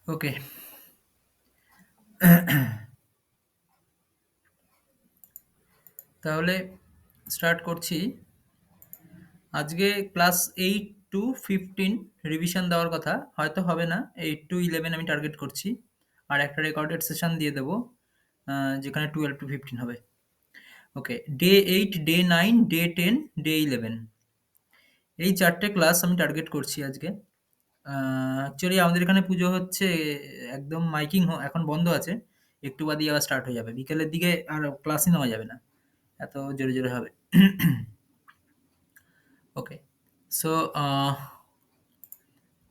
ওকে। তাহলে স্টার্ট করছি। আজকে ক্লাস 8 টু 15 রিভিশন দেওয়ার কথা, হয়তো হবে না। 8 টু 11 আমি টার্গেট করছি, আর একটা রেকর্ডেড সেশন দিয়ে দেবো যেখানে 12 টু 15 হবে। ওকে, ডে 8, ডে 9, ডে 10, ডে 11, এই চারটে ক্লাস আমি টার্গেট করছি আজকে। অ্যাকচুয়ালি আমাদের এখানে পুজো হচ্ছে, একদম মাইকিং এখন বন্ধ আছে, একটু বাদেই আবার স্টার্ট হয়ে যাবে। বিকেলের দিকে আর ক্লাসই নেওয়া যাবে না, এত জোরে জোরে হবে। ওকে, সো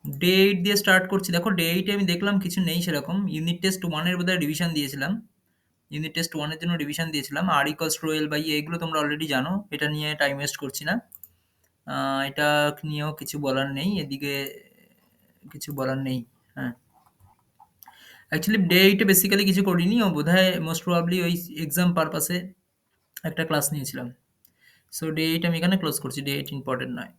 ডে 8 দিয়ে স্টার্ট করছি। দেখো, ডে 8 এ আমি দেখলাম কিছু নেই সেরকম। ইউনিট টেস্ট 1 এর বোধহয় রিভিশন দিয়েছিলাম। ইউনিট টেস্ট 1 এর জন্য রিভিশন দিয়েছিলাম। আর ইকুয়ালস টু এল বাই এ, এগুলো তোমরা অলরেডি জানো, এটা নিয়ে টাইম ওয়েস্ট করছি না। এটা নিয়েও কিছু বলার নেই, এদিকে কিছু বলার নেই। হ্যাঁ, অ্যাকচুয়ালি ডে 8 এ বেসিক্যালি কিছু করিনি, ও বোধহয় মোস্ট প্রবাবলি ওই এক্সাম পারপাসে একটা ক্লাস নিয়েছিলাম। সো ডে 8 আমি এখানে ক্লোজ করছি, ডে 8 ইম্পর্টেন্ট নয়।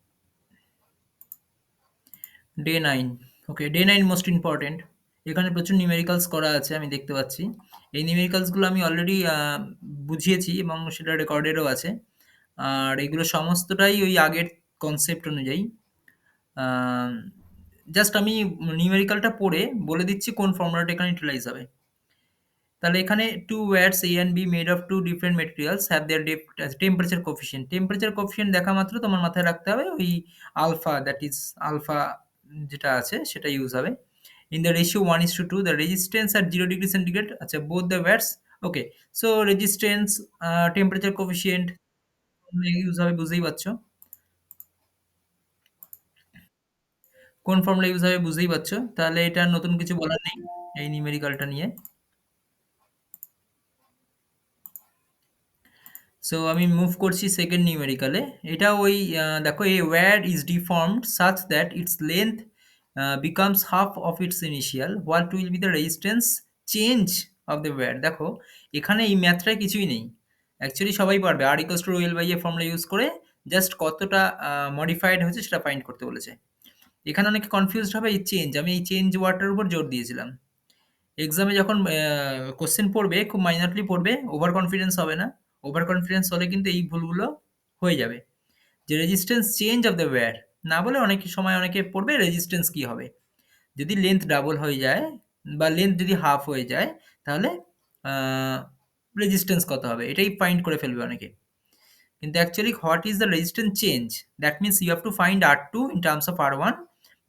ডে 9, ওকে, ডে 9 মোস্ট ইম্পর্টেন্ট। এখানে প্রচুর নিউমেরিক্যালস করা আছে, আমি দেখতে পাচ্ছি। এই নিউমেরিক্যালসগুলো আমি অলরেডি বুঝিয়েছি এবং সেটা রেকর্ডেডও আছে। আর এগুলো সমস্তটাই ওই আগের কনসেপ্ট অনুযায়ী। জাস্ট আমি নিউমেরিক্যালটা পড়ে বলে দিচ্ছি কোন ফর্মুলাটা এখানে ইউটিলাইজ হবে। তাহলে এখানে two wires A and B made of two different materials have their temperature coefficient. Temperature coefficient দেখা মাত্র তোমার মাথায় রাখতে হবে ওই আলফা, দ্যাট ইজ আলফা যেটা আছে সেটা ইউজ হবে। In the ratio 1:2, the resistance at 0 degree centigrade, আচ্ছা, both the wires. Okay, so resistance, temperature coefficient use হবে, বুঝতেই পারছো। কোন ফর্মুলা ইউজ হবে বুঝতেই পারছো। তাহলে এটা নতুন কিছু বলার নেই এই নিউমেরিক্যালটা নিয়ে। সো আমি মুভ করছি সেকেন্ড নিউমেরিক্যালে। এটা ওই দেখো, a wire is deformed such that its length becomes half of its initial, what will be the resistance change of the wire. দেখো, এখানে এই ম্যাথটায় কিছুই নেই। অ্যাকচুয়ালি সবাই পারবে, R equals to rho L by A formula use করে just কতটা মডিফাইড হয়েছে সেটা ফাইন্ড করতে বলেছে। এখানে অনেকে কনফিউজড হবে এই চেঞ্জ, আমি এই চেঞ্জ ওয়ার্ডটার উপর জোর দিয়েছিলাম। এক্সামে যখন কোশ্চেন পড়বে খুব মাইনরলি পড়বে, ওভার কনফিডেন্স হবে না। ওভার কনফিডেন্স হলে কিন্তু এই ভুলগুলো হয়ে যাবে। যে resistance change of the wire না বলে অনেক সময় অনেকে পড়বে রেজিস্ট্যান্স কি হবে। যদি লেন্থ ডাবল হয়ে যায় বা লেন্থ যদি হাফ হয়ে যায়, তাহলে রেজিস্ট্যান্স কত হবে এটাই ফাইন্ড করে ফেলবে অনেকে। কিন্তু actually what is the resistance change, that means you have to find R two in terms of R one.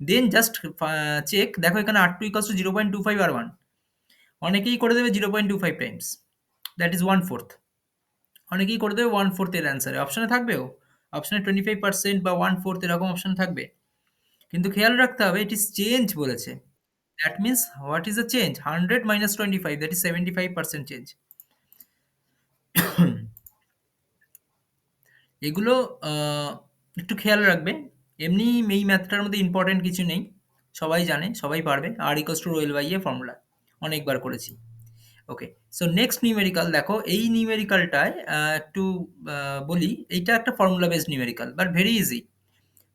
Then just check, দেখো এখানে R two equals to 0.25 R one. অনেকেই করে দেবে 0.25 টাইমস, দ্যাট ইজ 1/4। অনেকেই করে দেবে 1/4 এর অ্যান্সারে, অপশনে থাকবেও। অপশনে 25% বা 1/4 এরকম অপশন থাকবে। কিন্তু খেয়াল রাখতে হবে ইট ইজ চেঞ্জ বলেছে। That means what is the change? 100 minus 25, that is 75% change. এগুলো একটু খেয়াল রাখবে। এমনি এই ম্যাথটার মধ্যে ইম্পর্টেন্ট কিছু নেই, সবাই জানে, সবাই পারবে। R equals to rho L by A formula অনেকবার করেছি। ওকে, সো নেক্সট নিউমেরিক্যাল দেখো, এই নিউমেরিক্যালটায় একটু বলি, এইটা একটা formula based numerical but very easy.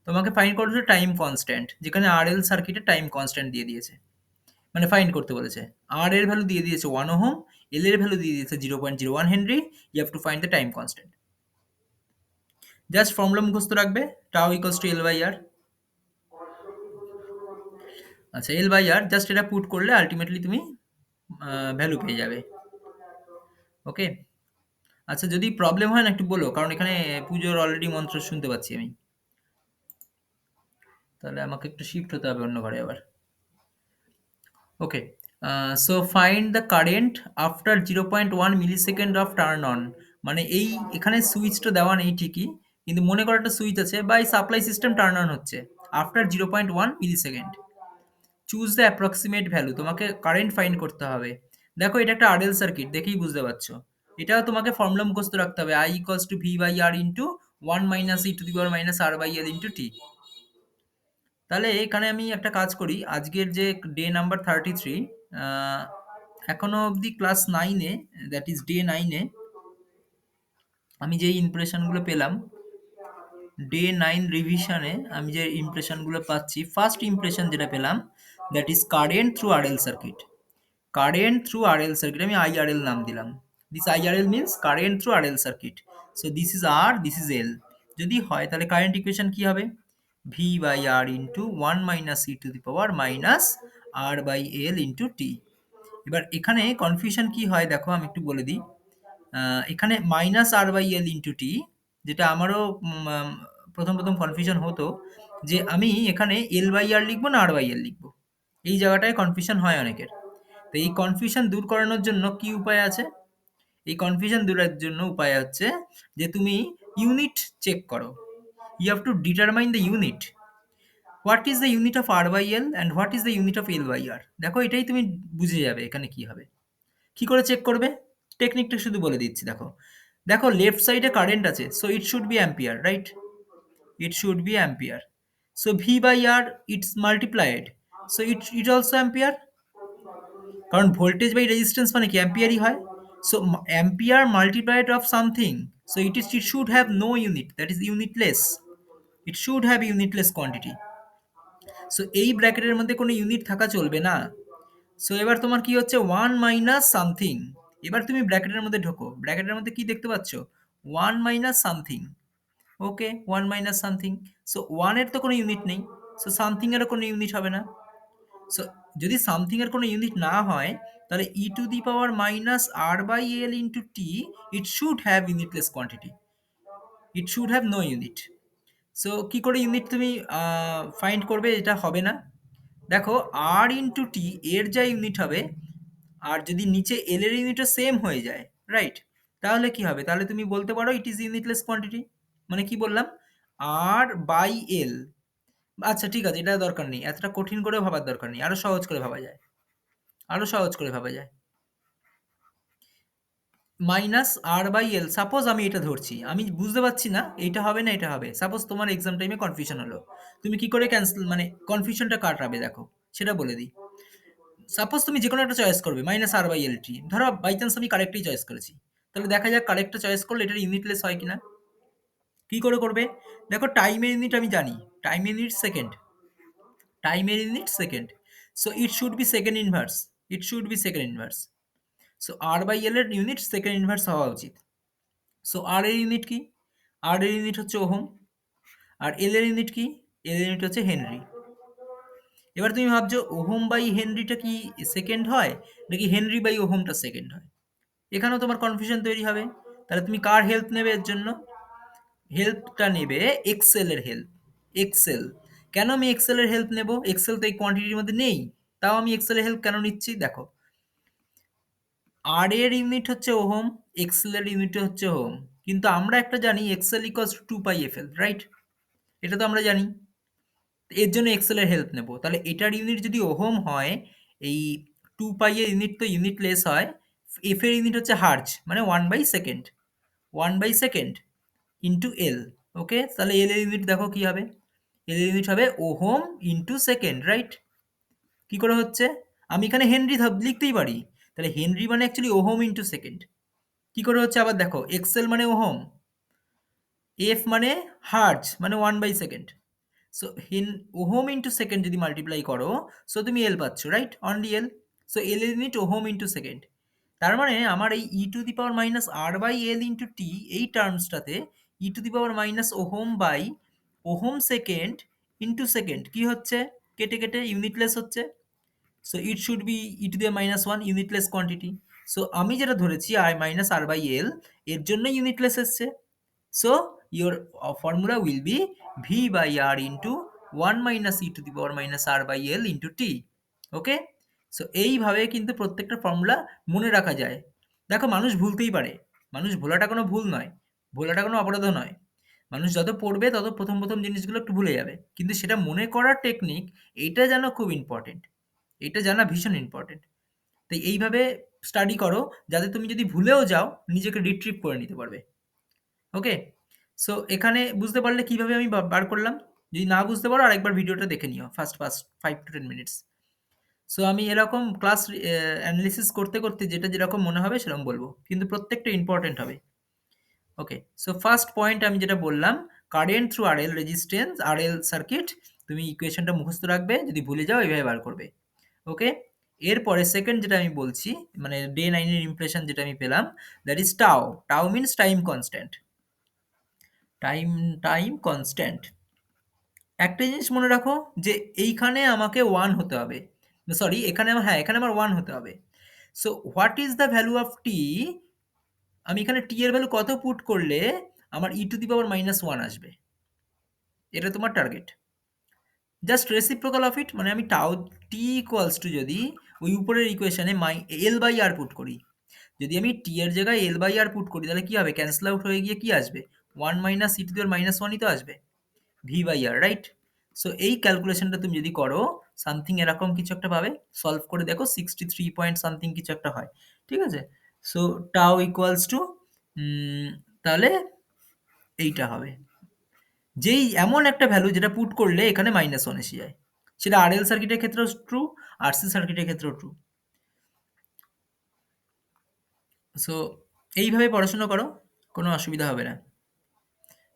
তোমাকে ফাইন্ড করতে হচ্ছে টাইম কনস্ট্যান্ট, যেখানে আর এল সার্কিটে টাইম কনস্ট্যান্ট দিয়ে দিয়েছে, মানে ফাইন্ড করতে বলেছে। আর এর ভ্যালু দিয়ে দিয়েছে 1 ওহম, এল এর ভ্যালু দিয়ে দিয়েছে 0.01 henry. You have to find the time constant. Just formula মুখস্থ রাখবে, tau equals to L by R. আচ্ছা, এল বাই আর জাস্ট এটা পুট করলে আলটিমেটলি তুমি ভ্যালু পেয়ে যাবে। ওকে, আচ্ছা, যদি প্রবলেম হয় না একটু বলো, কারণ এখানে পুজোর অলরেডি মন্ত্র শুনতে পাচ্ছি আমি। তাহলে আমাকে একটু শিফট হতে হবে অন্য ঘরে আবার। Okay, so find the current after 0.1 millisecond of turn on. মানে এই এখানে সুইচটা দেওয়া নেই ঠিকই, কিন্তু মনে করো একটা সুইচ আছে বা এই সাপ্লাই সিস্টেম টার্ন অন হচ্ছে after 0.1 millisecond. Choose the approximate value, তোমাকে কারেন্ট ফাইন্ড করতে হবে। দেখো, এটা একটা আরএল সার্কিট, দেখেই বুঝতে পারছো। এটাও তোমাকে ফর্মুলা মুখস্থ রাখতে হবে, I equals to V by R into 1 minus E to the power minus R by L into T. তাহলে এখানে আমি একটা কাজ করি, আজকের যে ডে নাম্বার 33, এখনো অবধি ক্লাস 9-এ, দ্যাট ইজ ডে 9-এ আমি যেই ইমপ্রেশনগুলো পেলাম, ডে 9 রিভিশনে আমি যে ইমপ্রেশনগুলো পাচ্ছি, ফার্স্ট ইমপ্রেশন যেটা পেলাম that is current through RL circuit. Current through RL circuit আমি আইআরএল নাম দিলাম। This IRL means current through RL circuit. So this is R, this is L. যদি হয় তাহলে কারেন্ট ইকুয়েশন কি হবে? V by R into one minus E to the power minus R by L into T. এবার এখানে confusion কি হয় দেখো, আমি একটু বলে দিই। এখানে minus R by L into T, যেটা আমারও প্রথম প্রথম কনফিউশন হতো যে আমি এখানে এল বাই আর লিখবো না আর বাই এল লিখবো, এই জায়গাটায় কনফিউশন হয় অনেকের। তো এই কনফিউশন দূর করানোর জন্য কি উপায় আছে? এই কনফিউশন দূরের জন্য উপায় হচ্ছে যে তুমি ইউনিট চেক করো। You have to determine the unit. What is the unit of R by L and what is the unit of L by R. দেখো এটাই তুমি বুঝে যাবে এখানে কি হবে। কি করে চেক করবে? টেকনিকটা শুধু বলে দিচ্ছি। দেখো দেখো লেফট সাইডে কারেন্ট আছে, so it should be ampere, right? It should be ampere. So V by R it's multiplied, so it also ampere. কারণ ভোল্টেজ বাই রেজিস্ট্যান্স মানে কি অ্যাম্পিয়ারই হয়। So ampere multiplied of something, so it should have no unit, that is unitless. It should have unitless quantity. So এই ব্র্যাকেটের মধ্যে কোনো unit থাকা চলবে না। সো এবার তোমার কি হচ্ছে ওয়ান মাইনাস সামথিং। এবার তুমি ব্র্যাকেটের মধ্যে ঢোকো, ব্র্যাকেটের মধ্যে কি দেখতে পাচ্ছ? One minus something. Okay, one minus something. So ওয়ানের তো কোনো ইউনিট নেই, সো সামথিং এরও কোনো ইউনিট হবে না। সো যদি সামথিং এর কোনো ইউনিট না হয় তাহলে E to the power minus R by L into T, it should have unitless quantity, it should have no unit. So কি করে ইউনিট তুমি ফাইন্ড করবে? এটা হবে না। দেখো আর ইন্টু টি এর যা ইউনিট হবে, আর যদি নিচে এল এর ইউনিটও সেম হয়ে যায়, রাইট, তাহলে কি হবে? তাহলে তুমি বলতে পারো ইট ইজ ইউনিটলেস কোয়ান্টিটি। মানে কি বললাম? আর বাই এল। আচ্ছা ঠিক আছে, এটা দরকার নেই, এতটা কঠিন করে ভাবার দরকার নেই, আরো সহজ করে ভাবা যায়, আরো সহজ করে ভাবা যায়। Minus R by L, suppose আমি এটা ধরছি, আমি বুঝতে পারছি না এইটা হবে না এটা হবে। সাপোজ তোমার এক্সাম টাইমে কনফিউশন হলো, তুমি কি করে ক্যান্সেল মানে কনফিউশনটা কাটাবে দেখো, সেটা বলে দিই। সাপোজ তুমি যে কোনো একটা চয়েস করবে মাইনাস আর বাই এল টি, ধরো বাই চান্স আমি কারেক্টই চয়েস করেছি, তাহলে দেখা যাক কারেক্টটা চয়েস করলে এটার ইউনিটলেস হয় কিনা। কি করে করবে? দেখো টাইমের ইউনিট আমি জানি, টাইমের ইউনিট সেকেন্ড, টাইমের unit second. So it should be second inverse, it should be second inverse. So R by L এর ইউনিট সেকেন্ড ইনভার্স হওয়া উচিত। সো আর এর ইউনিট কি? আর এর ইউনিট হচ্ছে ওহম। আর এল এর ইউনিট কি? এল এর ইউনিট হচ্ছে হেনরি। এবার তুমি ভাবছো ওহম বাই হেনরিটা কি সেকেন্ড হয় নাকি হেনরি বাই ওহমটা সেকেন্ড হয়? এখানেও তোমার কনফিউশন তৈরি হবে। তাহলে তুমি কার হেল্প নেবে এর জন্য? হেল্পটা নেবে এক্সেল এর হেল্প। এক্সেল। কেন আমি এক্সেল এর হেল্প নেব? এক্সেল তো এই কোয়ান্টিটির মধ্যে নেই, তাও আমি এক্সেল এর হেল্প কেন নিচ্ছি দেখো। আর এর ইউনিট হচ্ছে ওহম, এক্সেল এর ইউনিট হচ্ছে ওহম, কিন্তু আমরা একটা জানি XL equals to pi F L, right? এটা তো আমরা জানি। এর জন্য এক্সেল এর হেল্প নেব। তাহলে এটার ইউনিট যদি ওহম হয়, এই টু পাই এর ইউনিট তো ইউনিটলেস হয়। এফ এর ইউনিট হচ্ছে হার্জ, মানে one by second, one by second into L. Okay, তাহলে এল এর ইউনিট দেখো কি হবে? এল এর ইউনিট হবে ওহম ইন্টু সেকেন্ড, রাইট? কি করে হচ্ছে? আমি এখানে হেনরি লিখতেই পারি, তাহলে হেনরি মানে অ্যাকচুয়ালি ওহম ইন্টু সেকেন্ড। কি করে হচ্ছে আবার দেখো, এক্সেল মানে ওহম, এফ মানে হার্জ, মানে one by second. So hence ohm into second যদি মাল্টিপ্লাই করো, সো তুমি এল পাচ্ছ, right? Only L. So L এর ইউনিট ওহম ইন্টু সেকেন্ড। তার মানে আমার এই E to the power minus R by L into T এই টার্মসটাতে E to the power minus ohm by ohm second into second কি হচ্ছে? কেটে কেটে ইউনিটলেস হচ্ছে। So it should B E to the minus one, unitless quantity. So আমি যেটা ধরেছি I minus R by L, এর জন্য ইউনিটলেস এসছে। So your formula will be V by R into 1 minus e to the power minus R by L into T. Okay, so এইভাবে কিন্তু প্রত্যেকটা formula মনে রাখা যায়। দেখো মানুষ ভুলতেই পারে, মানুষ ভোলাটা কোনো ভুল নয়, ভোলাটা কোনো অপরাধ নয়। মানুষ যত পড়বে তত প্রথম প্রথম জিনিসগুলো একটু ভুলে যাবে, কিন্তু সেটা মনে করার টেকনিক, এইটা জানা খুব ইম্পর্টেন্ট, এটা জানা ভীষণ ইম্পর্টেন্ট। তাই এইভাবে স্টাডি করো যাতে তুমি যদি ভুলেও যাও নিজেকে রিট্রিভ করে নিতে পারবে। ওকে, সো এখানে বুঝতে পারলে কিভাবে আমি বার করলাম। যদি না বুঝতে পারো আরেকবার ভিডিওটা দেখে নিও, first first 5 to 10 minutes. So আমি এরকম ক্লাস অ্যানালিসিস করতে করতে যেটা যেরকম মনে হবে সেরকম বলবো, কিন্তু প্রত্যেকটা ইম্পর্টেন্ট হবে। ওকে, সো ফার্স্ট পয়েন্ট আমি যেটা বললাম, current through RL resistance RL circuit, তুমি ইকুয়েশনটা মুখস্থ রাখবে, যদি ভুলে যাও এইভাবে বার করবে। ওকে? এরপরে সেকেন্ড যেটা আমি বলছি, মানে ডে 9 এর ইমপ্রেশন যেটা আমি পেলাম, that is tau. Tau means time constant. Time constant. একটা জিনিস মনে রাখো যে এইখানে আমাকে 1 হতে হবে। সরি, এখানে হ্যাঁ, এখানে আমার 1 হতে হবে। So what is the value of T? আমি এখানে টি এর ভ্যালু কত পুট করলে আমার ই টু দি পাওয়ার -1 আসবে? এটা তোমার target. Just reciprocal of it, মানে আমি টাউ টি ইকুয়ালস টু যদি ওই উপরের ইকুয়েশনে এল বাই আর পুট করি, যদি আমি টি এর জায়গায় এল বাই আর পুট করি তাহলে কি হবে? ক্যান্সেল আউট হয়ে গিয়ে কি আসবে? 1 মাইনাস ই টু দি পাওয়ার -1ই তো আসবে, V by R, right? So এই ক্যালকুলেশনটা তুমি যদি করো, সামথিং এরকম কিছু একটা পাবে। সলভ করে দেখো 63 পয়েন্ট সামথিং কিছু একটা হয়। ঠিক আছে? সো টাও ইকুয়ালস টু তাহলে এইটা হবে। যেই এমন একটা ভ্যালু যেটা পুট করলে এখানে -1 এসে যায়। সেটা আরএল সার্কিটের ক্ষেত্রেও ট্রু, আরসি সার্কিটের ক্ষেত্রেও ট্রু। সো এইভাবে পড়াশোনা করো, কোনো অসুবিধা হবে না।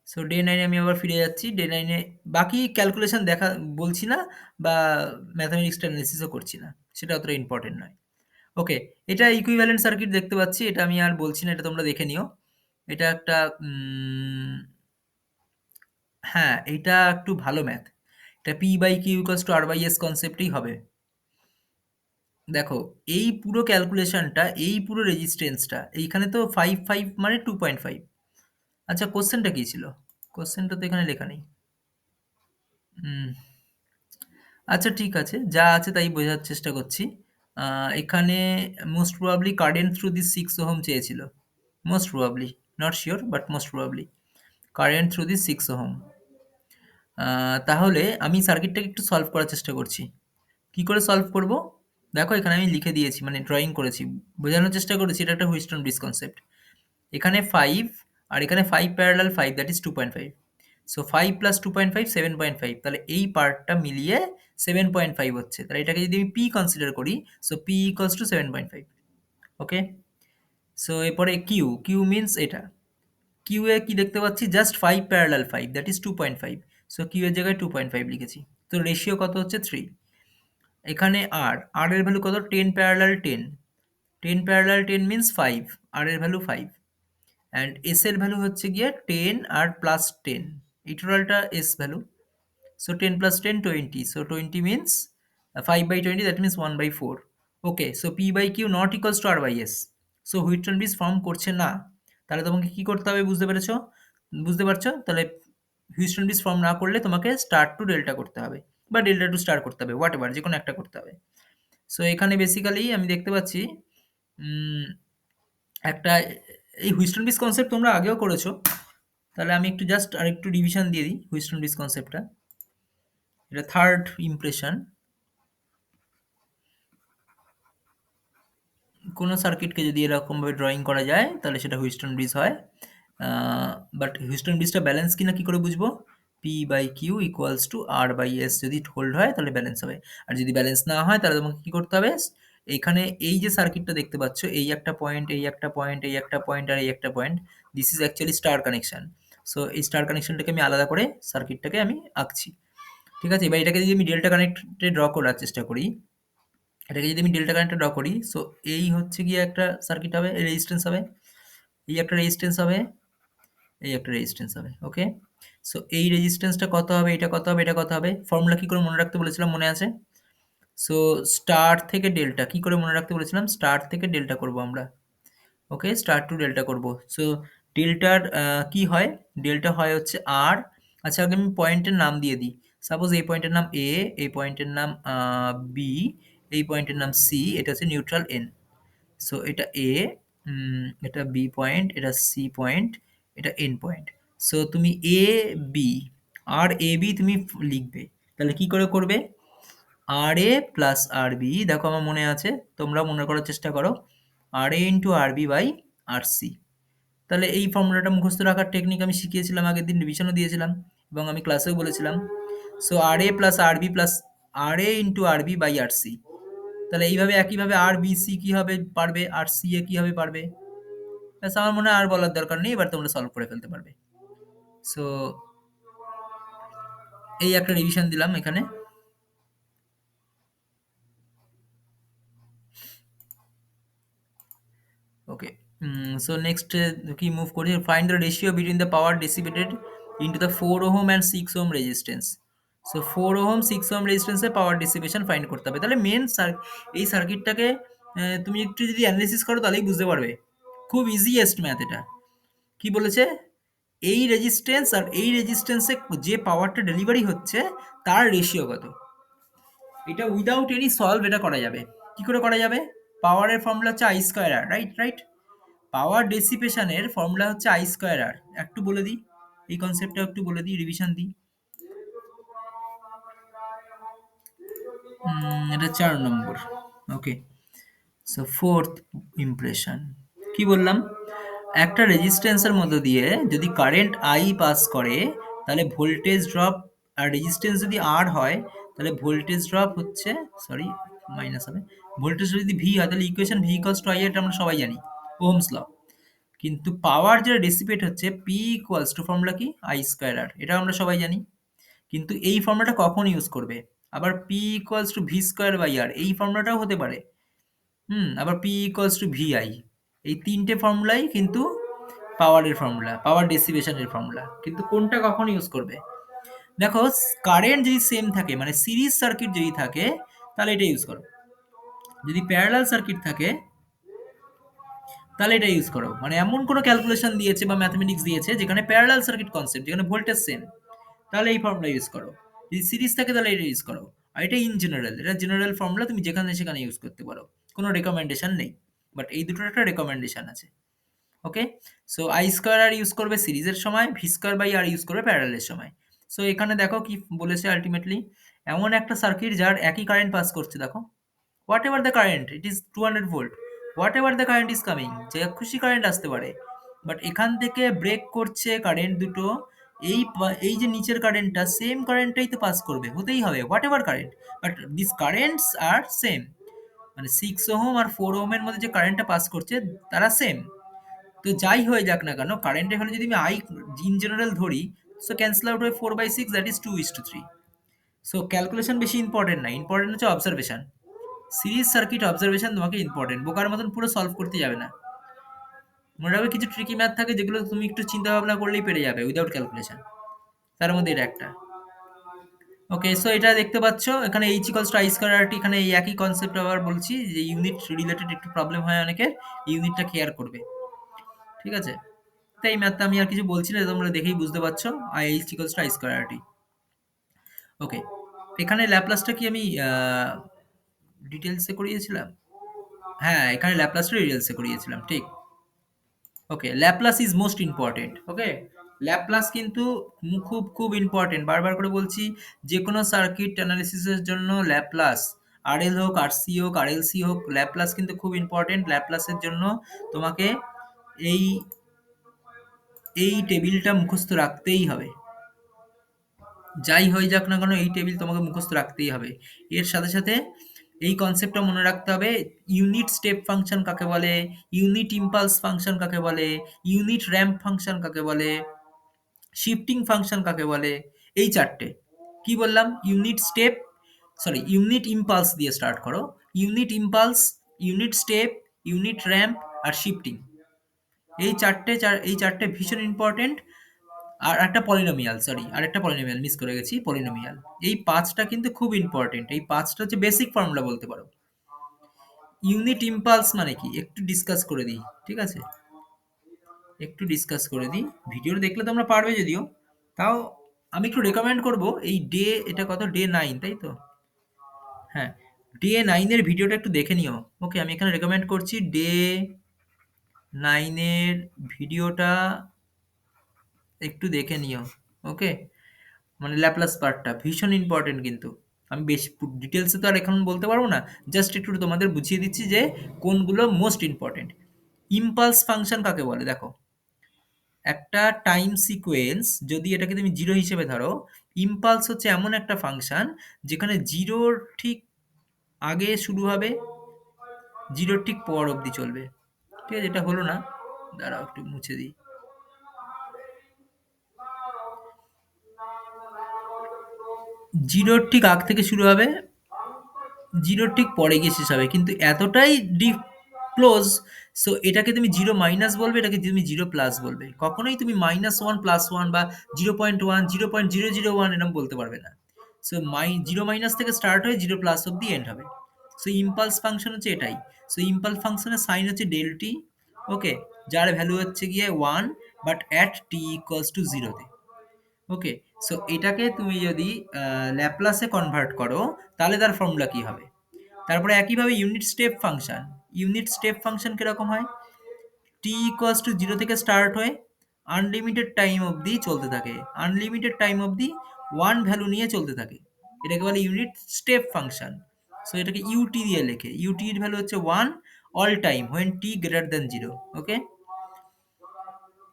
সো ডে 9 এ আমি আবার ফিরে যাচ্ছি। ডে 9 এ বাকি ক্যালকুলেশন দেখা বলছি না, বা ম্যাথমেটিক্সটা অ্যানালিসিসও করছি না। সেটা অতটা ইম্পর্টেন্ট নয়। ওকে, এটা ইকুইভ্যালেন্ট সার্কিট দেখতে পাচ্ছি। এটা আমি আর বলছি না, এটা তোমরা দেখে নিও। এটা একটা হ্যাঁ, এইটা একটু ভালো ম্যাথ। এটা P/Q = R/S কনসেপ্টেই হবে। দেখো, এই পুরো ক্যালকুলেশনটা, এই পুরো রেজিস্ট্যান্সটা, এইখানে তো 5, 5 মানে 2.5। আচ্ছা, কোশ্চেনটা কি ছিল? কোশ্চেনটা তো এখানে লেখা নেই। হুম, আচ্ছা ঠিক আছে। যা আছে তাই বোঝার চেষ্টা করছি। এখানে most probably current through this 6 ohm চেয়েছিল। Most probably, not sure but most probably. Current through this 6 ohm. তাহলে আমি সার্কিটটাকে একটু সলভ করার চেষ্টা করছি। কি করে সলভ করব? দেখো, এখানে আমি লিখে দিয়েছি, মানে ড্রয়িং করেছি। বোঝানোর চেষ্টা করেছি এটা একটা হুইটস্টোন ব্রিজ কনসেপ্ট। এখানে 5 আর এখানে 5 parallel 5, that is 2.5। So 5 plus 2.5 7.5, তাহলে এই পার্টটা মিলিয়ে 7.5 হচ্ছে। তাহলে এটাকে যদি আমি পি কনসিডার করি, so P equals to 7.5। Okay? So এরপরে কিউ, কিউ মিনস এটা। কিউ এ কি দেখতে পাচ্ছি? Just 5 parallel 5, that is 2.5। So Q এর জায়গায় 2.5 লিখেছি। তো রেশিও কত হচ্ছে? 3। এখানে আর, আর এর ভ্যালু কত? 10 প্যারালাল 10। 10 প্যারালাল 10 মিনস 5, আর এর ভ্যালু 5। অ্যান্ড এস এর ভ্যালু হচ্ছে গিয়ে 10 আর প্লাস 10, এই টোটালটা S value. So 10 plus 10 20, so 20 means 5/20, that means 1/4। Okay, so P by Q not equals to R by S. So Wheatstone bridge form করছে না। তাহলে তোমাকে কি করতে হবে? বুঝতে পেরেছো? বুঝতে পারছো? তাহলে হিউস্টন ব্রিজ ফর্ম না করলে তোমাকে স্টার টু ডেল্টা করতে হবে, বা ডেল্টা টু স্টার করতে হবে, হোয়াট এভার, যে কোনো একটা করতে হবে। সো এখানে বেসিক্যালি আমি দেখতে পাচ্ছি উম, একটা, এই হুইস্টন ব্রিজ কনসেপ্ট তোমরা আগেও করেছো। তাহলে আমি একটু জাস্ট আর একটু রিভিশন দিয়ে দিই হুইস্টন ব্রিজ কনসেপ্টটা। এটা থার্ড ইমপ্রেশন। কোনো সার্কিটকে যদি এরকমভাবে ড্রয়িং করা যায় তাহলে সেটা হুইস্টন ব্রিজ হয়। বাট হুইস্টন ব্রিজটা ব্যালেন্স কিনা কি করে বুঝবো? P by Q equals to R by S যদি হোল্ড হয় তাহলে ব্যালেন্স হবে। আর যদি ব্যালেন্স না হয় তাহলে তোমাকে কি করতে হবে? এইখানে এই যে সার্কিটটা দেখতে পাচ্ছ, এই একটা পয়েন্ট, এই একটা পয়েন্ট, এই একটা পয়েন্ট আর এই একটা point, this is actually star connection. So এই স্টার কানেকশনটাকে আমি আলাদা করে সার্কিটটাকে আমি আঁকছি। ঠিক আছে? এবার এটাকে যদি আমি ডেল্টা কানেক্টে ড্র করার চেষ্টা করি, এটাকে যদি আমি ডেল্টা কানেক্টে ড্র করি, সো এই হচ্ছে গিয়ে একটা সার্কিট হবে, রেজিস্ট্যান্স হবে, এই একটা রেজিস্ট্যান্স হবে, এই একটা রেজিস্ট্যান্স হবে। ওকে? সো এই রেজিস্ট্যান্সটা কত হবে, এটা কত হবে, এটা কত হবে? ফর্মুলা কি করে মনে রাখতে বলেছিলাম, মনে আছে? সো স্টার থেকে ডেল্টা কি করে মনে রাখতে বলেছিলাম? স্টার থেকে ডেল্টা করব আমরা। ওকে, স্টার টু ডেল্টা করব। সো ডেল্টার কি হয়? ডেল্টা হয় হচ্ছে আর। আচ্ছা, আগে আমি পয়েন্টের নাম দিয়ে দিই। সাপোজ এই পয়েন্টের নাম এ, এই পয়েন্টের নাম বি, এই পয়েন্টের নাম সি, এটা হচ্ছে নিউট্রাল এন। সো এটা এ, এটা বি পয়েন্ট, এটা সি পয়েন্ট, এটা এন পয়েন্ট। সো তুমি A B, R A B তুমি লিখবে। তাহলে কি করে করবে? আর এ প্লাস আর বি, দেখো আমার মনে আছে, তোমরা মনে করার চেষ্টা করো। R A into R B by R C. তাহলে এই ফর্মুলাটা মুখস্থ রাখার টেকনিক আমি শিখিয়েছিলাম, আগের দিন রিভিশনও দিয়েছিলাম এবং আমি ক্লাসেও বলেছিলাম। So R A plus R B plus R A into R B by R C. তাহলে এইভাবে একইভাবে আর বি সি কি হবে পারবে, আর সি এ কি হবে পারবে। ব্যাস, আমার মনে হয় আর বলার দরকার নেই, এবার তোমরা সলভ করে ফেলতে পারবে। সো এই একটা রিভিশন দিলাম এখানে। ওকে। সো নেক্সট কি মুভ করি, find the ratio between the power dissipated into the 4 ohm and 6 ohm resistance. So 4 ohm 6 ohm রেজিস্ট্যান্সের পাওয়ার ডিসিপেশন ফাইন্ড করতে হবে। তাহলে মেন এই সার্কিটটাকে তুমি একটু যদি অ্যানালিসিস করো তাহলেই বুঝতে পারবে। খুব ইজিয়েস্ট ম্যাথ এটা। কি বলেছে? এই রেজিস্ট্যান্স আর এই রেজিস্ট্যান্সে যে পাওয়ারটা ডেলিভারি হচ্ছে তার রেশিও কত। এটা উইদাউট এনি সলভ এটা করা যাবে। কি করে করা যাবে? পাওয়ারের ফর্মুলা হচ্ছে I square R, right right. Power ডেসিপেশনের ফর্মুলা হচ্ছে আই স্কোয়ার আর। একটু বলে দিই, এই কনসেপ্টটা একটু বলে দিই, রিভিশন দিই। এটা 4 নম্বর। ওকে, সো ফোর্থ ইমপ্রেশন। কি বললাম? একটা রেজিস্ট্যান্সের মধ্য দিয়ে যদি কারেন্ট আই পাস করে তাহলে ভোল্টেজ ড্রপ, আর রেজিস্ট্যান্স যদি আর হয় তাহলে ভোল্টেজ ড্রপ হচ্ছে, সরি মাইনাস হবে, ভোল্টেজ যদি ভি হয় তাহলে equation V equals to I, এটা আমরা সবাই জানি, ওহমস ল। কিন্তু পাওয়ার যেটা ডিসিপেট হচ্ছে পি ইকুয়ালস টু ফর্মুলা কি, আই স্কোয়ার আর, এটা আমরা সবাই জানি। কিন্তু এই ফর্মুলাটা কখন ইউজ করবে? আবার P equals to V square by R, এই ফর্মুলাটাও হতে পারে। আবার P equals to V I, এই তিনটে ফর্মুলাই কিন্তু পাওয়ারের ফর্মুলা, পাওয়ার ডেসিপেশনের ফর্মুলা। কিন্তু কোনটা কখন ইউজ করবে? দেখো, কারেন্ট যদি সেম থাকে, মানে সিরিজ সার্কিট যদি থাকে, তাহলে এটা ইউজ করো। যদি প্যারালাল সার্কিট থাকে তাহলে এটা ইউজ করো। মানে এমন কোনো ক্যালকুলেশন দিয়েছে বা ম্যাথমেটিক্স দিয়েছে যেখানে প্যারালাল সার্কিট কনসেপ্ট, যেখানে ভোল্টেজ সেম, তাহলে এই ফর্মুলা ইউজ করো। যদি সিরিজ থাকে তাহলে এটা ইউজ করো। আর এটা ইন জেনারেল, এটা জেনারেল ফর্মুলা, তুমি যেখানে সেখানে ইউজ করতে পারো, কোনো রেকমেন্ডেশন নেই। বাট এই দুটোর একটা রেকমেন্ডেশন আছে। Okay, so I square R use করবে সিরিজের সময়, V square by R use করবে প্যারালালের সময়। সো এখানে দেখো কি বলেছে আলটিমেটলি, এমন একটা সার্কিট যার একই কারেন্ট পাস করছে, দেখো what ever the current, it is 200 volt, what ever the current is coming, যে খুশি কারেন্ট আসতে পারে। বাট এখান থেকে ব্রেক করছে কারেন্ট দুটো, এই যে নিচের কারেন্টটা, সেম কারেন্টটাই তো পাস করবে, হতেই হবে whatever current, but this currents are same. মানে 6 ওহম আর 4 ওহমের মধ্যে যে কারেন্টটা পাস করছে তারা সেম। তো যাই হয়ে যাক না কেন, কারেন্টের ভ্যালু যদি আমি আই ইন জেনারেল ধরি, সো ক্যান্সেল আউট হয়ে 4/6, দ্যাট ইজ 2:3। সো ক্যালকুলেশন বেশি ইম্পর্টেন্ট না, ইম্পর্টেন্ট হচ্ছে অবজারভেশন। সিরিজ সার্কিট অবজারভেশন তোমাকে ইম্পর্টেন্ট, বোকার মতন পুরো সলভ করতে যাবে না। মনে রাখবে কিছু ট্রিকি ম্যাথ থাকে যেগুলো তুমি একটু চিন্তা ভাবনা করলেই পেরে যাবে উইদাউট ক্যালকুলেশন, তার মধ্যে এটা একটা। ওকে, সো এটা দেখতে পাচ্ছ এখানে H equals to I square R T, এখানে এই একই কনসেপ্ট আবার বলছি যে ইউনিট রিলেটেড একটু প্রবলেম হয় অনেকের, ইউনিটটা কেয়ার করবে। ঠিক আছে, তো এই ম্যাথটা আমি আর কিছু বলছি না, তোমরা দেখেই বুঝতে পারছো, I H equals to I square R T. Okay, এখানে ল্যাপ্লাসটা কি আমি ডিটেলসে করিয়েছিলাম? হ্যাঁ, এখানে ল্যাপ্লাসটা ডিটেলসে করিয়েছিলাম, ঠিক। Okay, Laplace is most important. Okay, Laplace কিন্তু খুব খুব ইম্পর্টেন্ট, বারবার করে বলছি, যে কোনো সার্কিট অ্যানালিসিসের জন্য ল্যাপ্লাস, আরএল হোক, আরসি হোক, আরএলসি হোক, ল্যাপ্লাস কিন্তু খুব ইম্পর্টেন্ট। ল্যাপ্লাসের জন্য তোমাকে এই এই টেবিলটা মুখস্থ রাখতেই হবে। যাই হয়ে যাক না কেন এই টেবিল তোমাকে মুখস্থ রাখতেই হবে। এর সাথে সাথে এই কনসেপ্টটা মনে রাখতে হবে, ইউনিট স্টেপ ফাংশন কাকে বলে, ইউনিট ইম্পালস ফাংশন কাকে বলে, ইউনিট র্যাম্প ফাংশন কাকে বলে, শিফটিং ফাংশন কাকে বলে, এই চারটে। কি বললাম? Unit step, sorry unit impulse দিয়ে স্টার্ট করো। Unit impulse, unit step, unit ramp আর শিফটিং, এই চারটে ভীষণ ইম্পর্টেন্ট। আর একটা পলিনোমিয়াল, সরি আরেকটা পলিনোমিয়াল মিস করে গেছি, পলিনোমিয়াল। এই পাঁচটা কিন্তু খুব ইম্পর্টেন্ট, এই পাঁচটা হচ্ছে বেসিক ফর্মুলা বলতে পারো। ইউনিট ইম্পালস মানে কি একটু ডিসকাস করে দিই, ঠিক আছে, একটু ডিসকাস করে দিই। ভিডিও দেখলে তোমরা পারবে যদিও, তাও আমি একটু রেকমেন্ড করব এই ডে, এটা কত, ডে 9 তাই তো? হ্যাঁ, ডে 9 এর ভিডিওটা একটু দেখে নিও। ওকে, আমি এখানে রেকমেন্ড করছি ডে 9 এর ভিডিওটা একটু দেখে নিও। ওকে, মানে ল্যাপ্লাস পার্টটা ভীষণ ইম্পর্টেন্ট কিন্তু। আমি বেশি ডিটেলসে তো আর এখন বলতে পারবো না, জাস্ট একটু তোমাদের বুঝিয়ে দিচ্ছি যে কোনগুলো মোস্ট ইম্পর্টেন্ট। ইম্পালস ফাংশন কাকে বলে? দেখো, একটা টাইম সিকোয়েন্স যদি এটাকে তুমি জিরো হিসেবে ধরো, ইম্পালস হচ্ছে এমন একটা ফাংশন যেখানে জিরোর ঠিক আগে শুরু হবে, জিরোর ঠিক পর অবধি চলবে। ঠিক আছে, এটা হলো না, দাঁড়াও একটু মুছে দিই। জিরোর ঠিক আগ থেকে শুরু হবে, জিরোর ঠিক পরে গিয়ে শেষ হবে, কিন্তু এতটাই ডিপ ক্লোজ সো এটাকে তুমি 0 মাইনাস বলবে, এটাকে তুমি 0 প্লাস বলবে। কখনোই তুমি -1 +1 বা 0.1 0.001 এরকম বলতে পারবে না। সো 0 মাইনাস থেকে স্টার্ট হয়ে 0 প্লাস অব্দি এন্ড হবে। সো ইম্পালস ফাংশন হচ্ছে এটাই। সো ইম্পালস ফাংশনের সাইন হচ্ছে del t, ওকে? যার ভ্যালু হচ্ছে গিয়ে 1 but at t equals two 0 তে। ওকে? সো এটাকে তুমি যদি ল্যাপ্লাসে কনভার্ট করো তাহলে তার ফর্মুলা কি হবে? তারপরে একইভাবে unit step function. Unit step function কিরকম হয়? t ইকুয়ালস টু 0 থেকে স্টার্ট হয়ে আনলিমিটেড টাইম অবধি চলতে থাকে। আনলিমিটেড টাইম অবধি 1 ভ্যালু নিয়ে চলতে থাকে। এটাকে বলে ইউনিট স্টেপ ফাংশন। সো এটাকে ut দিয়ে লেখে। ut এর ভ্যালু হচ্ছে 1 all time when t greater than 0, okay?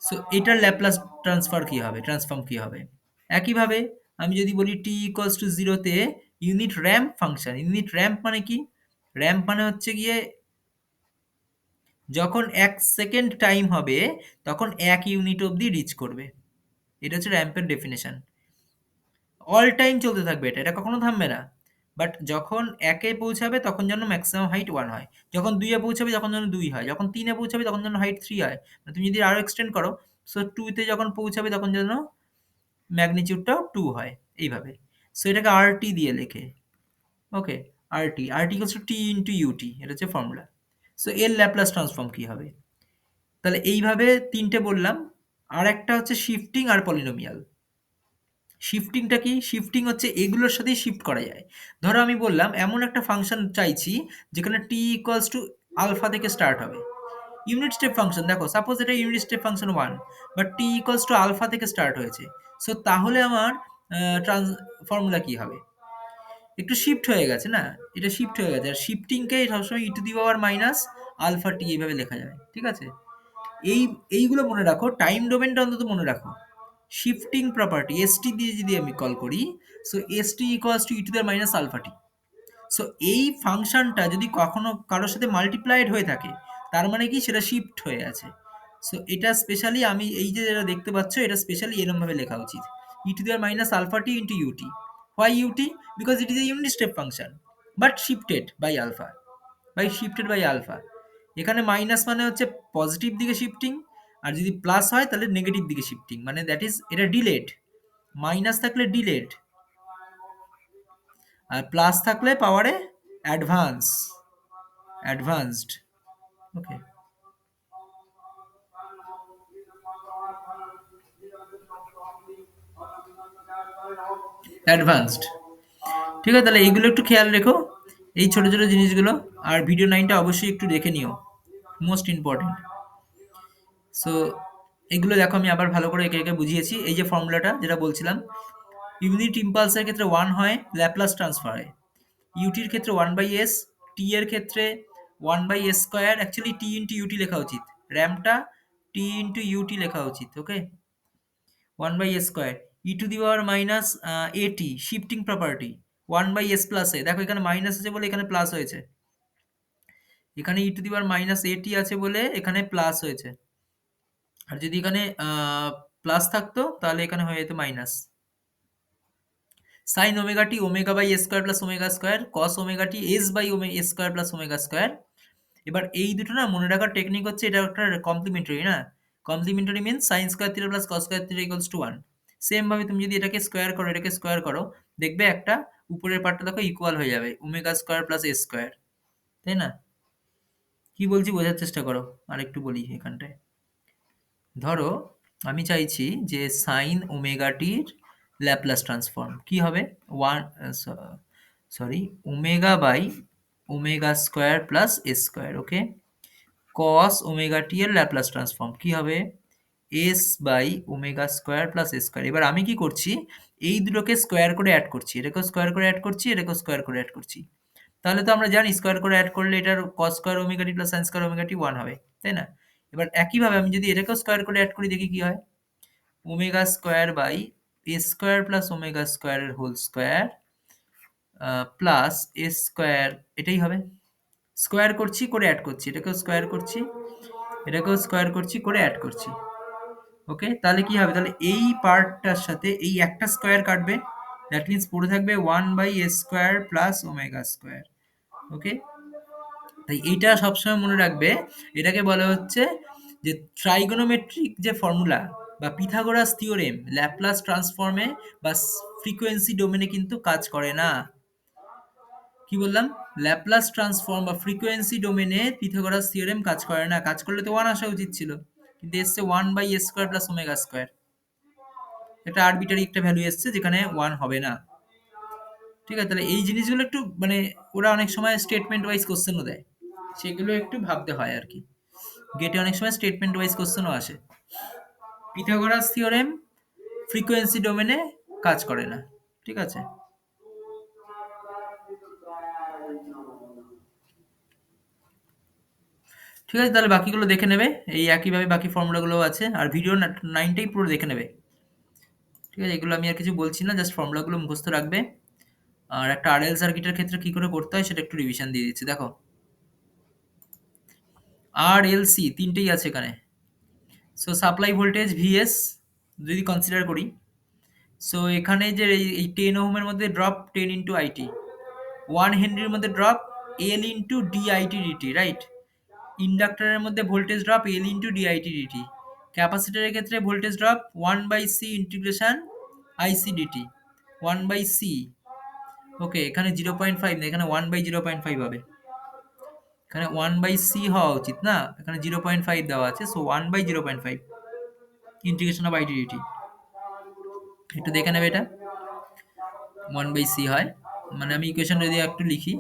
So এটার ল্যাপ্লাস ট্রান্সফর্ম কি হবে? একইভাবে আমি যদি বলি t ইকুয়ালস টু 0 তে unit ramp function. Unit ramp মানে কি? র‍্যাম্প মানে হচ্ছে গিয়ে যখন 1 সেকেন্ড টাইম হবে তখন 1 ইউনিট অবধি রিচ করবে। এটা হচ্ছে র‍্যাম্পের ডেফিনিশন। অল টাইম চলতে থাকবে এটা। এটা কখনো থামবে না। বাট যখন 1 এ পৌঁছাবে তখন যেন ম্যাক্সিমাম হাইট 1 হয়। যখন 2 এ পৌঁছাবে তখন যেন 2 হয়। যখন 3 এ পৌঁছাবে তখন যেন হাইট 3 হয়। মানে তুমি যদি আরো এক্সটেন্ড করো, সো 2 তে যখন পৌঁছাবে তখন যেন ম্যাগনিটিউডটাও 2 হয়। এইভাবে। সো এটাকে RT দিয়ে লেখে। ওকে? RT। RT equals to T into UT। এটা হচ্ছে ফর্মুলা। সো এর ল্যাপ্লাস ট্রান্সফর্ম কি হবে? তাহলে এইভাবে ৩ টে বললাম। আরেকটা হচ্ছে শিফটিং আর পলিনোমিয়াল। শিফটিংটা কি? শিফটিং হচ্ছে এগুলোর সাথেই শিফট করা যায়। ধরো আমি বললাম এমন একটা ফাংশন চাইছি যেখানে t ইকুয়ালস টু আলফা থেকে স্টার্ট হবে। ইউনিট স্টেপ ফাংশন দেখো, সাপোজ এটা unit step function 1 but t equals to alpha থেকে স্টার্ট হয়েছে। সো তাহলে আমার ফর্মুলা কি হবে? একটু শিফট হয়ে গেছে না? এটা শিফট হয়ে গেছে। আর শিফটিংকে সবসময় e to the power minus alpha t এইভাবে লেখা যায়। ঠিক আছে? এইগুলো মনে রাখো, টাইম ডোমেনটা অন্তত মনে রাখো। শিফটিং প্রপার্টি st দিয়ে যদি আমি কল করি, so st equals to e to the minus alpha t। সো এই ফাংশনটা যদি কখনো কারোর সাথে মাল্টিপ্লাইড হয়ে থাকে তার মানে কি সেটা শিফট হয়ে আছে। সো এটা স্পেশালি আমি এই যে যেটা দেখতে পাচ্ছ এটা স্পেশালি এরকম ভাবে লেখা উচিত, e to the minus alpha t into ut। Why ut? Because it is a unit step function but shifted by alpha. এখানে মাইনাস মানে হচ্ছে পজিটিভ দিকে শিফটিং, আর যদি প্লাস হয় তাহলে নেগেটিভ দিকে শিফটিং, মানে দ্যাট ইজ এটা ডিলেড। মাইনাস থাকলে ডিলেড আর প্লাস থাকলে পাওয়ারে অ্যাডভান্সড। ওকে? অ্যাডভান্সড। ঠিক আছে? তাহলে এইগুলো একটু খেয়াল রেখো, এই ছোট ছোট জিনিসগুলো। আর ভিডিও 9টা অবশ্যই একটু দেখে নিও, মোস্ট ইম্পর্টেন্ট। সো এগুলো দেখো আমি আবার ভালো করে একে একে বুঝিয়েছি। এই যে ফর্মুলাটা যেটা বলছিলাম, ইউনিট ইম্পালসের ক্ষেত্রে 1 হয়, ল্যাপ্লাস ট্রান্সফার হয়। ইউটির ক্ষেত্রে 1/s, টি এর ক্ষেত্রে 1/s স্কয়ার, অ্যাকচুয়ালি টি ইনটু ইউটি লেখা উচিত। র‍্যাম্পটা টি ইনটু ইউটি লেখা উচিত, ওকে? 1/s square. E to the power minus এটি শিফটিং প্রপার্টি 1/s প্লাস এ। দেখো এখানে মাইনাস আছে বলে এখানে প্লাস হয়েছে। এখানে ই টু দি পাওয়ার মাইনাস এটি আছে বলে এখানে প্লাস হয়েছে। আর যদি এখানে প্লাস থাকতো তাহলে এখানে হয়ে যেত minus. Sine omega T omega by S square plus omega square, cos omega T S by S square plus omega square. এবার এই দুটো না মনে রাখার টেকনিক হচ্ছে, এটা একটা কমপ্লিমেন্টারি না? Complementary means sine square theta plus cos square theta equals to 1। Same ভাবে তুমি যদি এটাকে স্কয়ার করো, এটাকে স্কয়ার করো, দেখবে একটা উপরের পার্টটা দেখো ইকুয়াল হয়ে যাবে omega square plus S square. তাই না? কি বলছি বোঝার চেষ্টা করো। আরেকটু বলি এখানটায়। ধরো আমি চাইছি যে সাইন ওমেগা টির ল্যাপ্লাস ট্রান্সফর্ম কি হবে? 1 sorry omega by omega square plus S square, okay? Cos omega T এর ল্যাপ্লাস ট্রান্সফর্ম কি হবে? S by omega square plus S square. এবার আমি কি করছি, এই দুটোকে স্কয়ার করে অ্যাড করছি, এটাকেও স্কয়ার করে অ্যাড করছি, এটাকেও স্কয়ার করে অ্যাড করছি। তাহলে তো আমরা জানি স্কয়ার করে অ্যাড করলে এটার কস square omega t plus sine square omega t 1 হবে, তাই না? এবার একইভাবে আমি যদি এটাকেও স্কয়ার করে অ্যাড করি দেখি কি হয়। Omega square by S square plus omega স্কয়ারের whole square plus S square, এটাই হবে। স্কয়ার করছি করে অ্যাড করছি, এটাকেও স্কয়ার করছি, এটাকেও স্কয়ার করছি করে অ্যাড করছি। ওকে? তাহলে কি হবে? তাহলে এই পার্টটার সাথে এই একটা স্কয়ার কাটবে, দ্যাট মিন্স পড়ে থাকবে 1/s square plus omega square. Okay? তাই এইটা সবসময় মনে রাখবে। এটাকে বলা হচ্ছে যে ট্রাইগোনোমেট্রিক যে ফর্মুলা বা পিথাগোরাস থিওরেম ল্যাপ্লাস ট্রান্সফর্মে বা ফ্রিকোয়েন্সি ডোমেনে কিন্তু কাজ করে না। কি বললাম? ল্যাপ্লাস ট্রান্সফর্ম বা ফ্রিকোয়েন্সি ডোমেনে পিথাগোরাস থিওরেম কাজ করে না। কাজ করলে তো 1 আসা উচিত ছিল। কিন্তু এসছে 1/a² প্লাস ওমেগা স্কয়ার। একটা আরবিটারি একটা ভ্যালু এসছে যেখানে 1 হবে না। ঠিক আছে? তাহলে এই জিনিসগুলো একটু মানে ওরা অনেক সময় স্টেটমেন্ট ওয়াইজ কোশ্চেনও দেয়। সেগুলো একটু ভাবতে হয় আরকি। গেটে অনেক সময় স্টেটমেন্ট ওয়াইজ কোশ্চেনও আসে। পিথাগোরাস থিওরেম ফ্রিকোয়েন্সি ডোমেনে কাজ করে না। ঠিক আছে? ঠিক আছে, তাহলে বাকিগুলো দেখে নেবে। এই একইভাবে বাকি ফর্মুলাগুলোও আছে। আর ভিডিও 9 টাই পুরো দেখে নেবে। ঠিক আছে? এগুলো আমি আর কিছু বলছি না। জাস্ট ফর্মুলাগুলো মুখস্থ রাখবে। আর একটা আরএল সার্কিটের ক্ষেত্রে কি করে করতে হয় সেটা একটু রিভিশন দিয়ে দিচ্ছি। দেখো, আর এল সি তিনটেই আছে এখানে। সো সাপ্লাই ভোল্টেজ ভিএস যদি কনসিডার করি, সো এখানে যে এই 10 ওহমের মধ্যে ড্রপ 10 ইন্টু আইটি, 1 হেনরির মধ্যে drop L into DIT DT, right? ইন্ডাক্টরের মধ্যে voltage drop L into DIT DT. ক্যাপাসিটরের ক্ষেত্রে ভোল্টেজ ড্রপ 1/c ইন্টিগ্রেশন আইসি ডিটি, 1/c। ওকে, এখানে 0.5 না, এখানে 1/0.5 হবে। এখানে 1/c হওয়া উচিত না, এখানে 0.5 দেওয়া আছে। So 1/0.5 integration of IT DT. একটু দেখে নেবে এটা। 1/c হয়, মানে আমি ইকুয়েশন যদি একটু লিখি,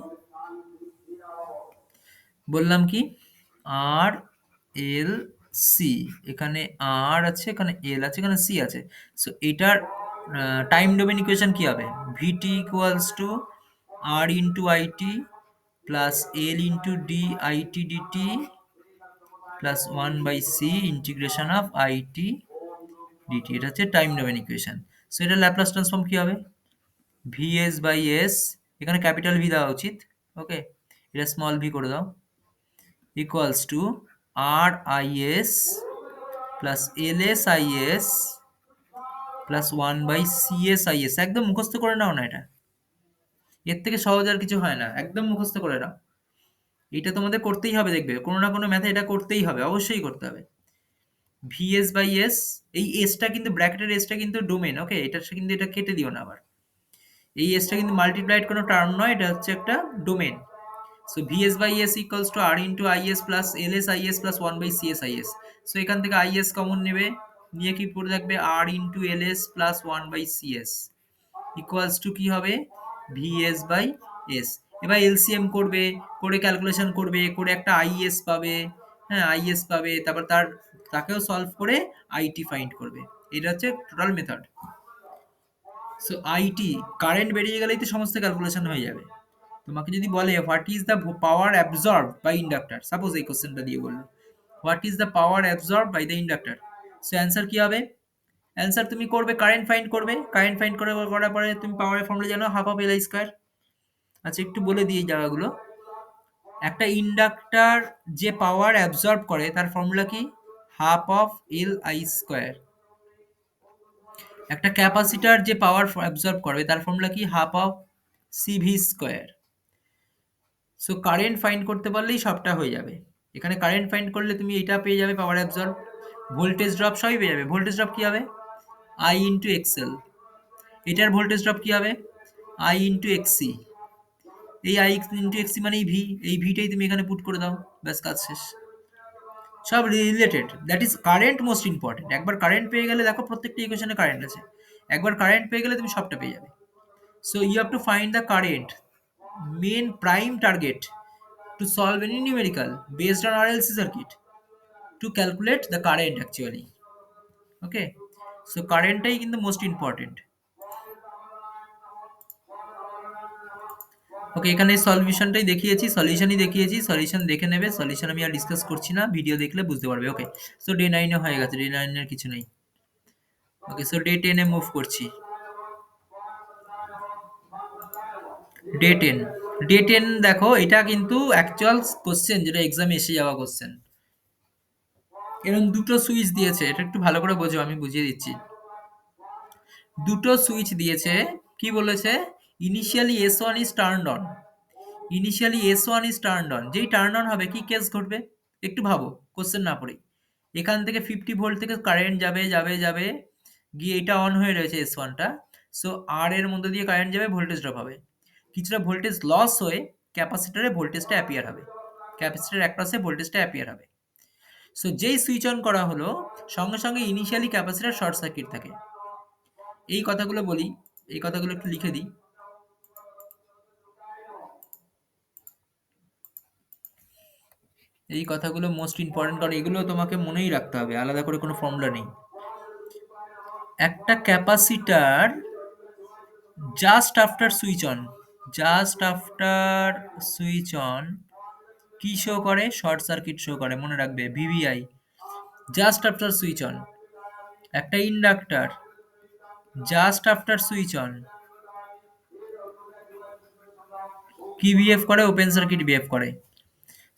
বললাম কি আর এল সি, এখানে আর আছে, এখানে এল আছে, এখানে সি আছে। সো এটার টাইম ডোমেন ইকুয়েশন কি হবে? VT equals to R into IT plus L into D IT DT plus 1/c integration of IT DT. এটা হচ্ছে টাইম ডোমেন ইকুয়েশন। সো এটা ল্যাপ্লাস ট্রান্সফর্ম কি হবে? ভিএস বাই এস, এখানে capital V দেওয়া উচিত। ওকে, এটা স্মল ভি করে দাও, equals to R IS plus L S IS plus 1/সিএস আইএস। একদম মুখস্থ করে নাও না এটা, এর থেকে সহজ আর কিছু হয় না। একদম মুখস্থ করে নাও, এটা তোমাদের করতেই হবে। দেখবে কোনো না কোনো ম্যাথে এটা করতেই হবে, অবশ্যই করতে হবে। ভিএস বাই এস, এই এসটা কিন্তু ব্র্যাকেটের এসটা কিন্তু ডোমেন। ওকে, এটা কিন্তু এটা কেটে দিও না আবার। এই এসটা কিন্তু মাল্টিপ্লাইড কোনো টার্ম নয়, এটা হচ্ছে একটা domain. So VS by S equals to R into IS plus L S IS plus 1/সিএস আইএস। সো এখান থেকে আইএস কমন নেবে, নিয়ে কি পড়ে থাকবে? R into L S plus 1/সিএস ইকুয়ালস টু কি হবে? VS by S. এবার এলসিএম করবে, করে ক্যালকুলেশন করবে, করে একটা আইএস পাবে। হ্যাঁ, আইএস পাবে, তারপর তাকেও সলভ করে আইটি ফাইন্ড করবে। এটা হচ্ছে total method. So IT current বেরিয়ে গেলেই তো সমস্ত ক্যালকুলেশন হয়ে যাবে। তোমাকে যদি বলে what is the power absorb by inductor, suppose এই কোশ্চেনটা দিয়ে বললো what is the power absorb by the inductor, so answer কি হবে? অ্যান্সার তুমি করবে কারেন্ট ফাইন্ড করবে, কারেন্ট ফাইন্ড করে করার পরে তুমি পাওয়ারের ফর্মুলা জানো, half of L I square. আচ্ছা, একটু বলে দিই এই জায়গাগুলো। একটা ইন্ডাক্টর যে পাওয়ার অ্যাবজর্ব করে তার ফর্মুলা কি? Half of L I square. একটা ক্যাপাসিটর যে পাওয়ার অ্যাবজর্ব করবে তার ফর্মুলা কি? Half of CV square. So current find করতে পারলেই সবটা হয়ে যাবে। এখানে কারেন্ট ফাইন্ড করলে তুমি এটা পেয়ে যাবে, পাওয়ার অ্যাবজর্ব, ভোল্টেজ ড্রপ সবই পেয়ে যাবে। ভোল্টেজ ড্রপ কি হবে? I into XL. এটার ভোল্টেজ ড্রপ কি হবে? I into XC. এই আই ইন্টু এক্সি মানেই ভি, এই ভিটাই তুমি এখানে পুট করে দাও, ব্যাস কাজ শেষ। সব related, that is current most important. একবার কারেন্ট পেয়ে গেলে দেখো প্রত্যেকটা ইকুয়েশনে কারেন্ট আছে, একবার কারেন্ট পেয়ে গেলে তুমি সবটা পেয়ে যাবে। So you have to find the current, main prime target to solve any numerical based on RLC circuit to calculate the current actually. Okay, so current টাই কিন্তু most important. ওকে, এখানে সলিউশনটাই দেখিয়েছি, সলিউশনই দেখিয়েছি, সলিউশন দেখে নেবে। সলিউশন আমি আর ডিসকাস করছি না, video দেখলে বুঝতে পারবে। ওকে, সো ডে 9 হয়ে গেছে, ডে 9 এর কিছু নেই। ওকে, সো ডে 10 এ মুভ করছি। ডে 10, ডে 10 দেখো, এটা কিন্তু অ্যাকচুয়াল কোশ্চেন, যেটা এক্সামে এসে যাওয়া কোশ্চেন। এরকম দুটো সুইচ দিয়েছে, এটা একটু ভালো করে বোঝো, আমি বুঝিয়ে দিচ্ছি। দুটো সুইচ দিয়েছে, কি বলেছে? Initially S1 is turned on, initially S1 is turned on, যেই টার্ন অন হবে কি কেস ঘটবে একটু ভাবো, কোশ্চেন না পড়েই। এখান থেকে 50 ভোল্ট থেকে কারেন্ট যাবে যাবে যাবে, গিয়ে এটা অন হয়ে রয়েছে S1টা। সো আর এর মধ্যে দিয়ে কারেন্ট যাবে, ভোল্টেজ ড্রপ হবে, কিছুটা ভোল্টেজ লস হয়ে ক্যাপাসিটরে ভোল্টেজটা অ্যাপিয়ার হবে, ক্যাপাসিটরের একপাশে ভোল্টেজটা অ্যাপিয়ার হবে। সো যেই সুইচ অন করা হলো সঙ্গে সঙ্গে ইনিশিয়ালি ক্যাপাসিটর শর্ট সার্কিট থাকে। এই কথাগুলো বলি, এই কথাগুলো একটু লিখে দিই। এই কথাগুলো মোস্ট ইম্পর্টেন্ট, কারণ এগুলো তোমাকে মনেই রাখতে হবে, আলাদা করে কোনো ফর্মুলা নেই। একটা capacitor just after switch on, just after switch on কি শো করে? শর্ট সার্কিট শো করে, মনে রাখবে VVI, just after switch on. একটা inductor just after switch on কি বিহেভ করে? ওপেন সার্কিট বিহেভ করে।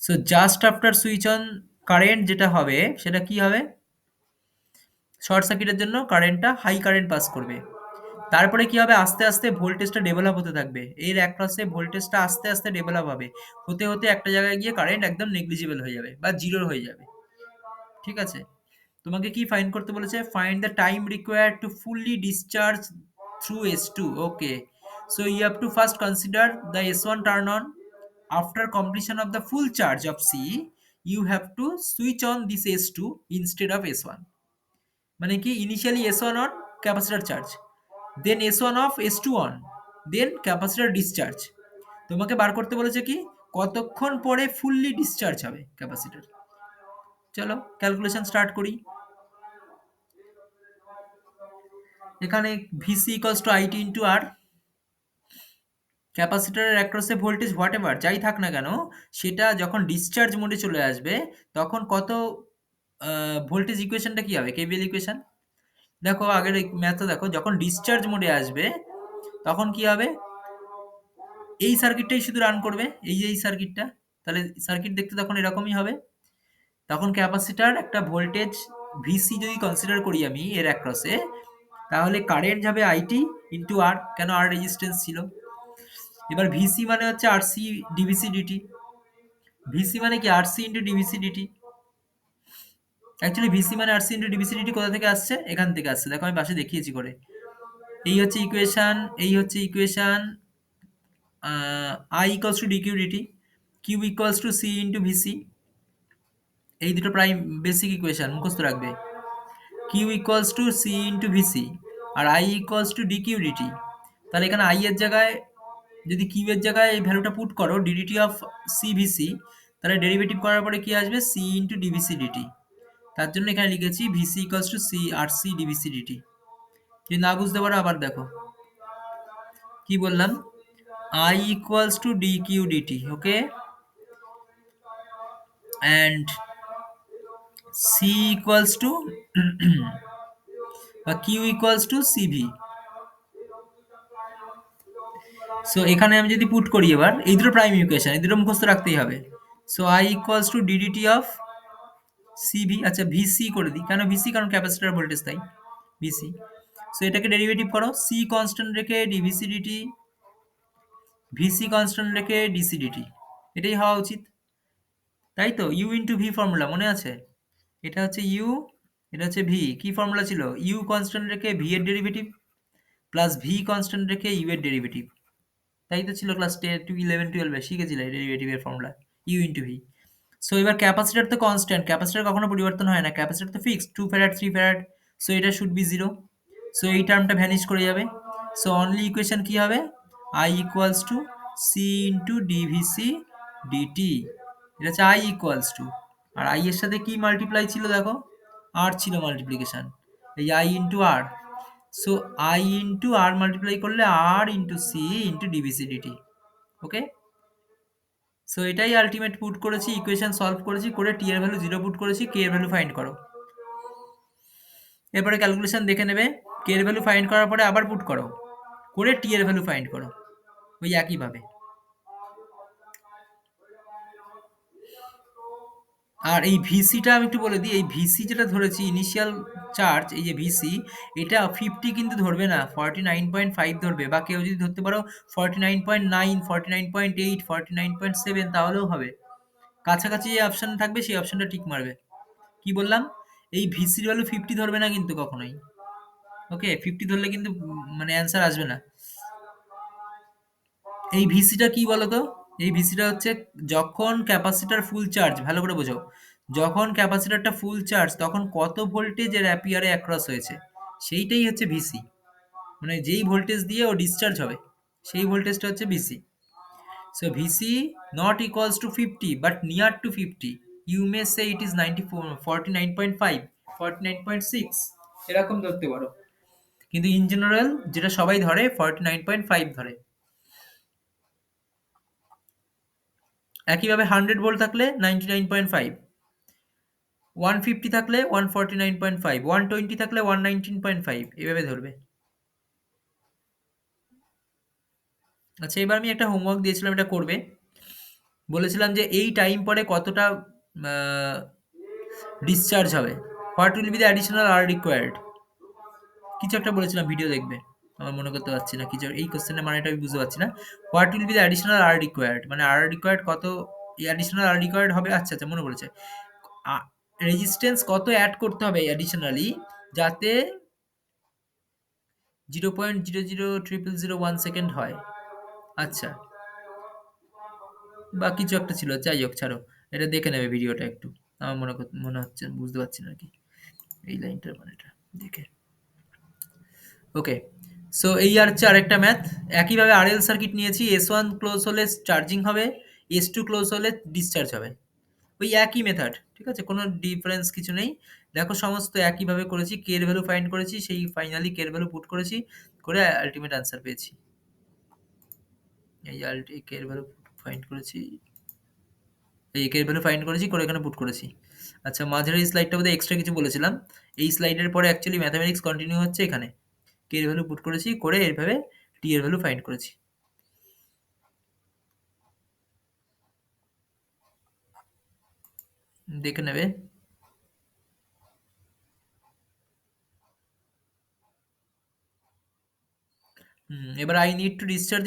So just after switch on current যেটা হবে সেটা কি হবে? শর্ট সার্কিটের জন্য কারেন্টটা হাই কারেন্ট পাস করবে। তারপরে কি হবে? আস্তে আস্তে ভোল্টেজটা ডেভেলপ হতে থাকবে, এর একপাশে ভোল্টেজটা আস্তে আস্তে ডেভেলপ হবে, হতে হতে একটা জায়গায় গিয়ে কারেন্ট একদম নেগলিজিবল হয়ে যাবে বা জিরো হয়ে যাবে। ঠিক আছে? তোমাকে কি ফাইন্ড করতে বলেছে? Find the time required to fully discharge through S2। Okay, so you have to first consider the S1 turn on. After completion of the full charge of C, you have to switch on this S2 instead of S1। মানে কি? Initially S1 on, capacitor charge, then S1 off, S2 on, then capacitor discharge. তোমাকে বার করতে বলেছে কি কতক্ষণ পরে fully discharge হবে ক্যাপাসিটর। চলো ক্যালকুলেশন স্টার্ট করি। এখানে VC equals to IT into R, ক্যাপাসিটরের অ্যাক্রসে ভোল্টেজ হোয়াট এভার যাই থাক না কেন, সেটা যখন ডিসচার্জ মোডে চলে আসবে তখন কত ভোল্টেজ ইকুয়েশনটা কি হবে? কেভিএল ইকুয়েশন দেখো, আগের ম্যাথটা দেখো, যখন ডিসচার্জ মোডে আসবে তখন কি হবে? এই সার্কিটটাই শুধু রান করবে, এই যে এই সার্কিটটা, তাহলে সার্কিট দেখতে তখন এরকমই হবে। তখন ক্যাপাসিটার একটা ভোল্টেজ ভিসি যদি কনসিডার করি আমি এর অ্যাক্রসে, তাহলে কারেন্ট যাবে আইটি ইন্টু আর, কেন আর রেজিস্ট্যান্স ছিল। এবার ভিসি মানে হচ্ছে আরসি ডিভিসি ডিটি, ভিসি মানে কি? RC into DVC DT. Actually VC মানে আরসি ইন্টু ডিভিসি ডিটি কোথা থেকে আসছে? এখান থেকে আসছে, দেখো আমি পাশে দেখিয়েছি করে। এই হচ্ছে ইকুয়েশন, এই হচ্ছে equation, I equals to DQ DT, Q equals to C into VC. এই দুটো প্রাইম বেসিক ইকুয়েশন মুখস্থ রাখবে। Q equals to C into VC আর I equals to DQ DT. তাহলে এখানে I এর জায়গায় যদি কিউ এর জায়গায় এই ভ্যালুটা পুট করো ডিডিটি অফ সি ভিসি, তাহলে ডেরিভেটিভ করার পরে কি আসবে? C into DVC DT. তার জন্য এখানে লিখেছি ভিসি ইকুয়ালস টু সি আর সি ডিভিসি ডিটি। যদি না বুঝতে পারো আবার দেখো কি বললাম। I equals to dq dt, okay, and c equals to q equals to cv। So এখানে আমি যদি পুট করি এবার এই দুটো প্রাইম ইকুয়েশন, এই দুটো মুখস্থ রাখতেই হবে। So I equals to ddt of cv, আচ্ছা vc করে দিই, কেন vc? কারণ ক্যাপাসিটর ভোল্টেজ তাই vc। সো এটাকে ডেরিভেটিভ করো, c কনস্ট্যান্ট রেখে dvc dt, vc কনস্ট্যান্ট রেখে dc dt, এটাই হওয়া উচিত, তাই তো? u ইন্টু ভি ফর্মুলা মনে আছে? এটা হচ্ছে ইউ, এটা হচ্ছে ভি। কি ফর্মুলা ছিল? ইউ কনস্ট্যান্ট রেখে ভি এর ডেরিভেটিভ প্লাস ভি কনস্ট্যান্ট রেখে ইউ এর ডেরিভেটিভ, তাই তো ছিল ক্লাস 11-12 শিখেছিলে ডেরিভেটিভের formula, U into V. So এবার ক্যাপাসিটর তো কনস্ট্যান্ট, ক্যাপাসিটর কখনো পরিবর্তন হয় না, ক্যাপাসিটর তো ফিক্সড 2 ফ্যারাড 3 ফ্যারাড। সো এটা শুড বি জিরো, সো এই টার্মটা ভ্যানিশ করে যাবে। সো অনলি ইকুয়েশন কি হবে? I equals to C into DVC DT, এটা হচ্ছে I ইকুয়ালস টু, আর I এর সাথে কি মাল্টিপ্লাই ছিল দেখো? আর ছিল মাল্টিপ্লিকেশন, এই I into R. So I into R multiply করলে R into C into DVC D T. Okay, so এটাই আলটিমেট পুট করেছি, ইকুয়েশন সলভ করেছি, করে টি এর ভ্যালু 0 পুট করেছি, কে এর ভ্যালু ফাইন্ড করো। এরপরে ক্যালকুলেশন দেখে নেবে, কে এর ভ্যালু ফাইন্ড করার পরে আবার পুট করো, করে টি এর ভ্যালু ফাইন্ড করো ওই একইভাবে। আর এই ভিসিটা আমি একটু বলে দিই, এই ভিসি যেটা ধরেছি ইনিশিয়াল চার্জ, এই যে ভিসি, এটা 50 কিন্তু ধরবে না, 49.5 ধরবে, বা কেউ যদি ধরতে পারো 49.9, 49.8, 49.7, তাহলেও হবে। কাছাকাছি যে অপশন থাকবে সেই অপশনটা টিক মারবে। কি বললাম? এই ভিসির ভ্যালু 50 ধরবে না কিন্তু কখনোই। ওকে, 50 ধরলে কিন্তু মানে অ্যান্সার আসবে না। এই ভিসিটা কি বলতো? এই ভিসিটা হচ্ছে যখন ক্যাপাসিটর ফুল চার্জ, ভালো করে বোঝো, যখন ক্যাপাসিটরটা ফুল চার্জ তখন কত ভোল্টেজ এর অ্যাপিয়ারে অ্যাক্রস হয়েছে, সেইটাই হচ্ছে ভিসি। মানে যেই ভোল্টেজ দিয়ে ও ডিসচার্জ হবে সেই ভোল্টেজটা হচ্ছে VC. So VC not equals to 50 but near to 50, you may say it is 94, 49.5, 49.6, এরকম ধরতে পারো। কিন্তু ইন জেনারেল যেটা সবাই ধরে 49.5 ধরে। একইভাবে 100 ভোল্ট থাকলে 99.5, 150 থাকলে 149.5, 120 থাকলে 119.5, এভাবে ধরবে। আচ্ছা, এবার আমি একটা হোমওয়ার্ক দিয়েছিলাম, এটা করবে। বলেছিলাম যে এই টাইম পরে কতটা ডিসচার্জ হবে, what will be the additional R required, কিছু একটা বলেছিলাম, ভিডিও দেখবে। আমার মনে করতে পারছি না কিছু, এই কোশ্চেনের মানেটা আমি বুঝতে পারছি না। What will be the additional R required, মানে আর রিকোয়ার্ড কত, অ্যাডিশনাল আর রিকোয়ার্ড হবে। আচ্ছা আচ্ছা, মনে পড়েছে। রেজিস্ট্যান্স কত অ্যাড করতে হবে অ্যাডিশনালি, যাতে 0.000001 সেকেন্ড হয়। আচ্ছা, বা কিছু একটা ছিল, যাই হোক ছাড়ো, এটা দেখে নেবে ভিডিওটা একটু। আমার মনে হচ্ছে বুঝতে পারছি না আর কি এই লাইনটার মানেটা দেখে। ওকে, সো এই আর হচ্ছে আরেকটা ম্যাথ। একইভাবে আরএল সার্কিট নিয়েছি, এস ওয়ান ক্লোজ হলে চার্জিং হবে, এস টু ক্লোজ হলে ডিসচার্জ হবে। ওই একই মেথড, ঠিক আছে, কোনো ডিফারেন্স কিছু নেই। দেখো সমস্ত একইভাবে করেছি, কে এর ভ্যালু ফাইন্ড করেছি, সেই ফাইনালি কে এর ভ্যালু পুট করেছি, করে আলটিমেট আনসার পেয়েছি। এই কে এর ভ্যালু ফাইন্ড করেছি, এই কে এর ভ্যালু ফাইন্ড করেছি, করে এখানে পুট করেছি। আচ্ছা, মাঝের এই স্লাইডটা বোধহয় এক্সট্রা কিছু বলেছিলাম। এই স্লাইডের পরে অ্যাকচুয়ালি ম্যাথামেটিক্স কন্টিনিউ হচ্ছে এখানে। কে এর ভ্যালু পুট করেছি, করে এইভাবে টি এর ভ্যালু ফাইন্ড করেছি। দেখে নেবে। এবার I need to discharge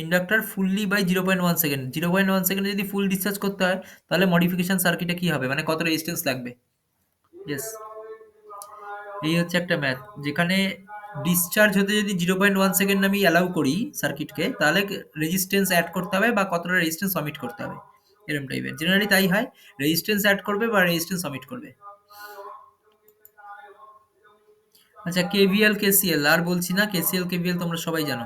inductor fully by 0.1 second. 0.1 সেকেন্ডে যদি ফুল ডিসচার্জ করতে হয়, তাহলে মডিফিকেশন সার্কিটে কি হবে, মানে কত রেজিস্ট্যান্স লাগবে। ইয়েস, এই হচ্ছে একটা ম্যাথ, যেখানে ডিসচার্জ হতে যদি 0.1 সেকেন্ড আমি অ্যালাউ করি সার্কিটকে, তাহলে রেজিস্ট্যান্স অ্যাড করতে হবে বা কতটা রেজিস্ট্যান্স অমিট করতে হবে, এরকম টাইপের জেনারেলি তাই হয়। রেজিস্ট্যান্স অ্যাড করবে বা রেজিস্ট্যান্স অমিট করবে। আচ্ছা, কেভিএল কেসিএল আর বলছি না, কেসিএল কেভিএল তোমরা সবাই জানো।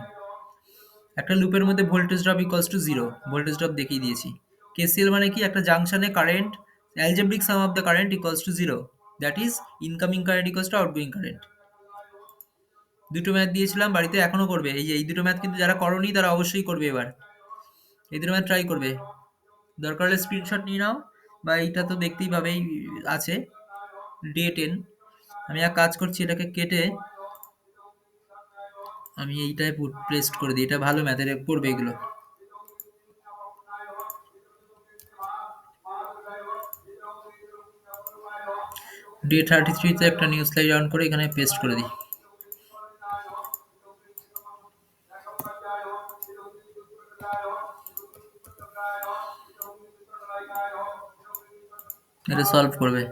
একটা লুপের মধ্যে voltage drop equals to zero, voltage drop দেখিয়ে দিয়েছি। কেসিএল মানে কি, একটা জাংশনে current, algebraic sum of the current equals to zero, that is incoming current equals to outgoing current. দুটো ম্যাথ দিয়েছিলাম, বাড়িতে এখনো করবে। এই যে এই দুটো ম্যাথ কিন্তু যারা করনি তারা অবশ্যই করবে এবার, এই দুটো ম্যাথ ট্রাই করবে। দরকার হলে স্ক্রিনশট নিয়ে নাও, বা এইটা তো দেখতেই পাবেই আছে, ডে 10। আমি এক কাজ করছি, এটাকে কেটে আমি এইটায় পেস্ট করে দিই, এটা ভালো ম্যাথের পড়বে এগুলো। ডে 33-তে একটা নিউ স্লাইড অন করে এখানে পেস্ট করে দিই। এটা সলভ করবে।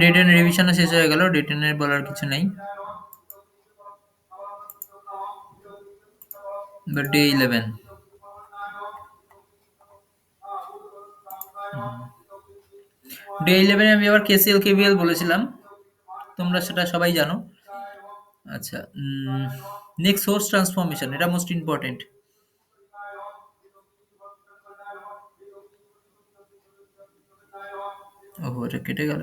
ডে 10 রিভিশনও শেষ হয়ে গেল, ডে 10 এর বলার কিছু নেই। এবার ডে 11। ডে 11 আমি আবার কেসিএল কেভিএল বলেছিলাম, তোমরা সেটা সবাই জানো। আচ্ছা, নেক্সট সোর্স ট্রান্সফরমেশন, এটা মোস্ট ইম্পর্টেন্ট। ওহো, এটা কেটে গেল।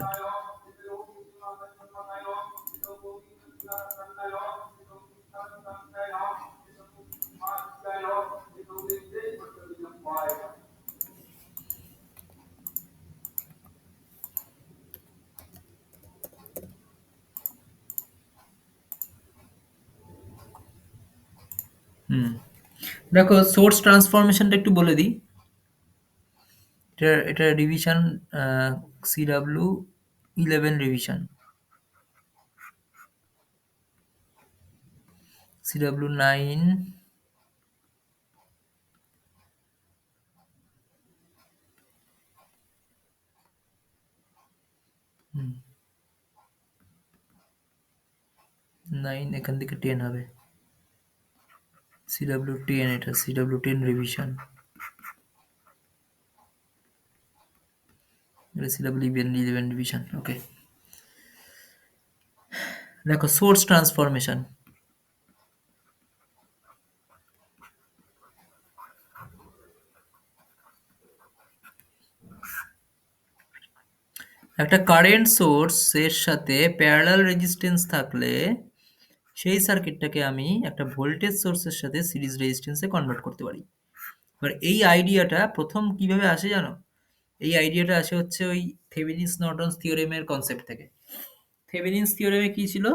হুম, দেখো সোর্স ট্রান্সফরমেশনটা একটু বলে দিই। এটা রিভিশন সিডাব্লিউ 11 রিভিশন, সিডাব্লিউ 9 9 এখান থেকে 10 হবে। সিডাব্লিউ 10, এটা সিডাব্লিউ 10 রিভিশন, এটা সিডাব্লিউ 11 রিভিশন। ওকে, দেখো সোর্স ট্রান্সফরমেশন। একটা কারেন্ট সোর্স এর সাথে প্যারালাল রেজিস্ট্যান্স থাকলে সেই সার্কিটটাকে আমি একটা ভোল্টেজ সোর্সের সাথে সিরিজ রেজিস্ট্যান্সে কনভার্ট করতে পারি। এবার এই আইডিয়াটা প্রথম কিভাবে আসে জানো? এই আইডিয়াটা আসে হচ্ছে ওই থেভেনিনস নর্টনস থিওরেমের কনসেপ্ট থেকে। থেভেনিনস থিওরেমে কি ছিল?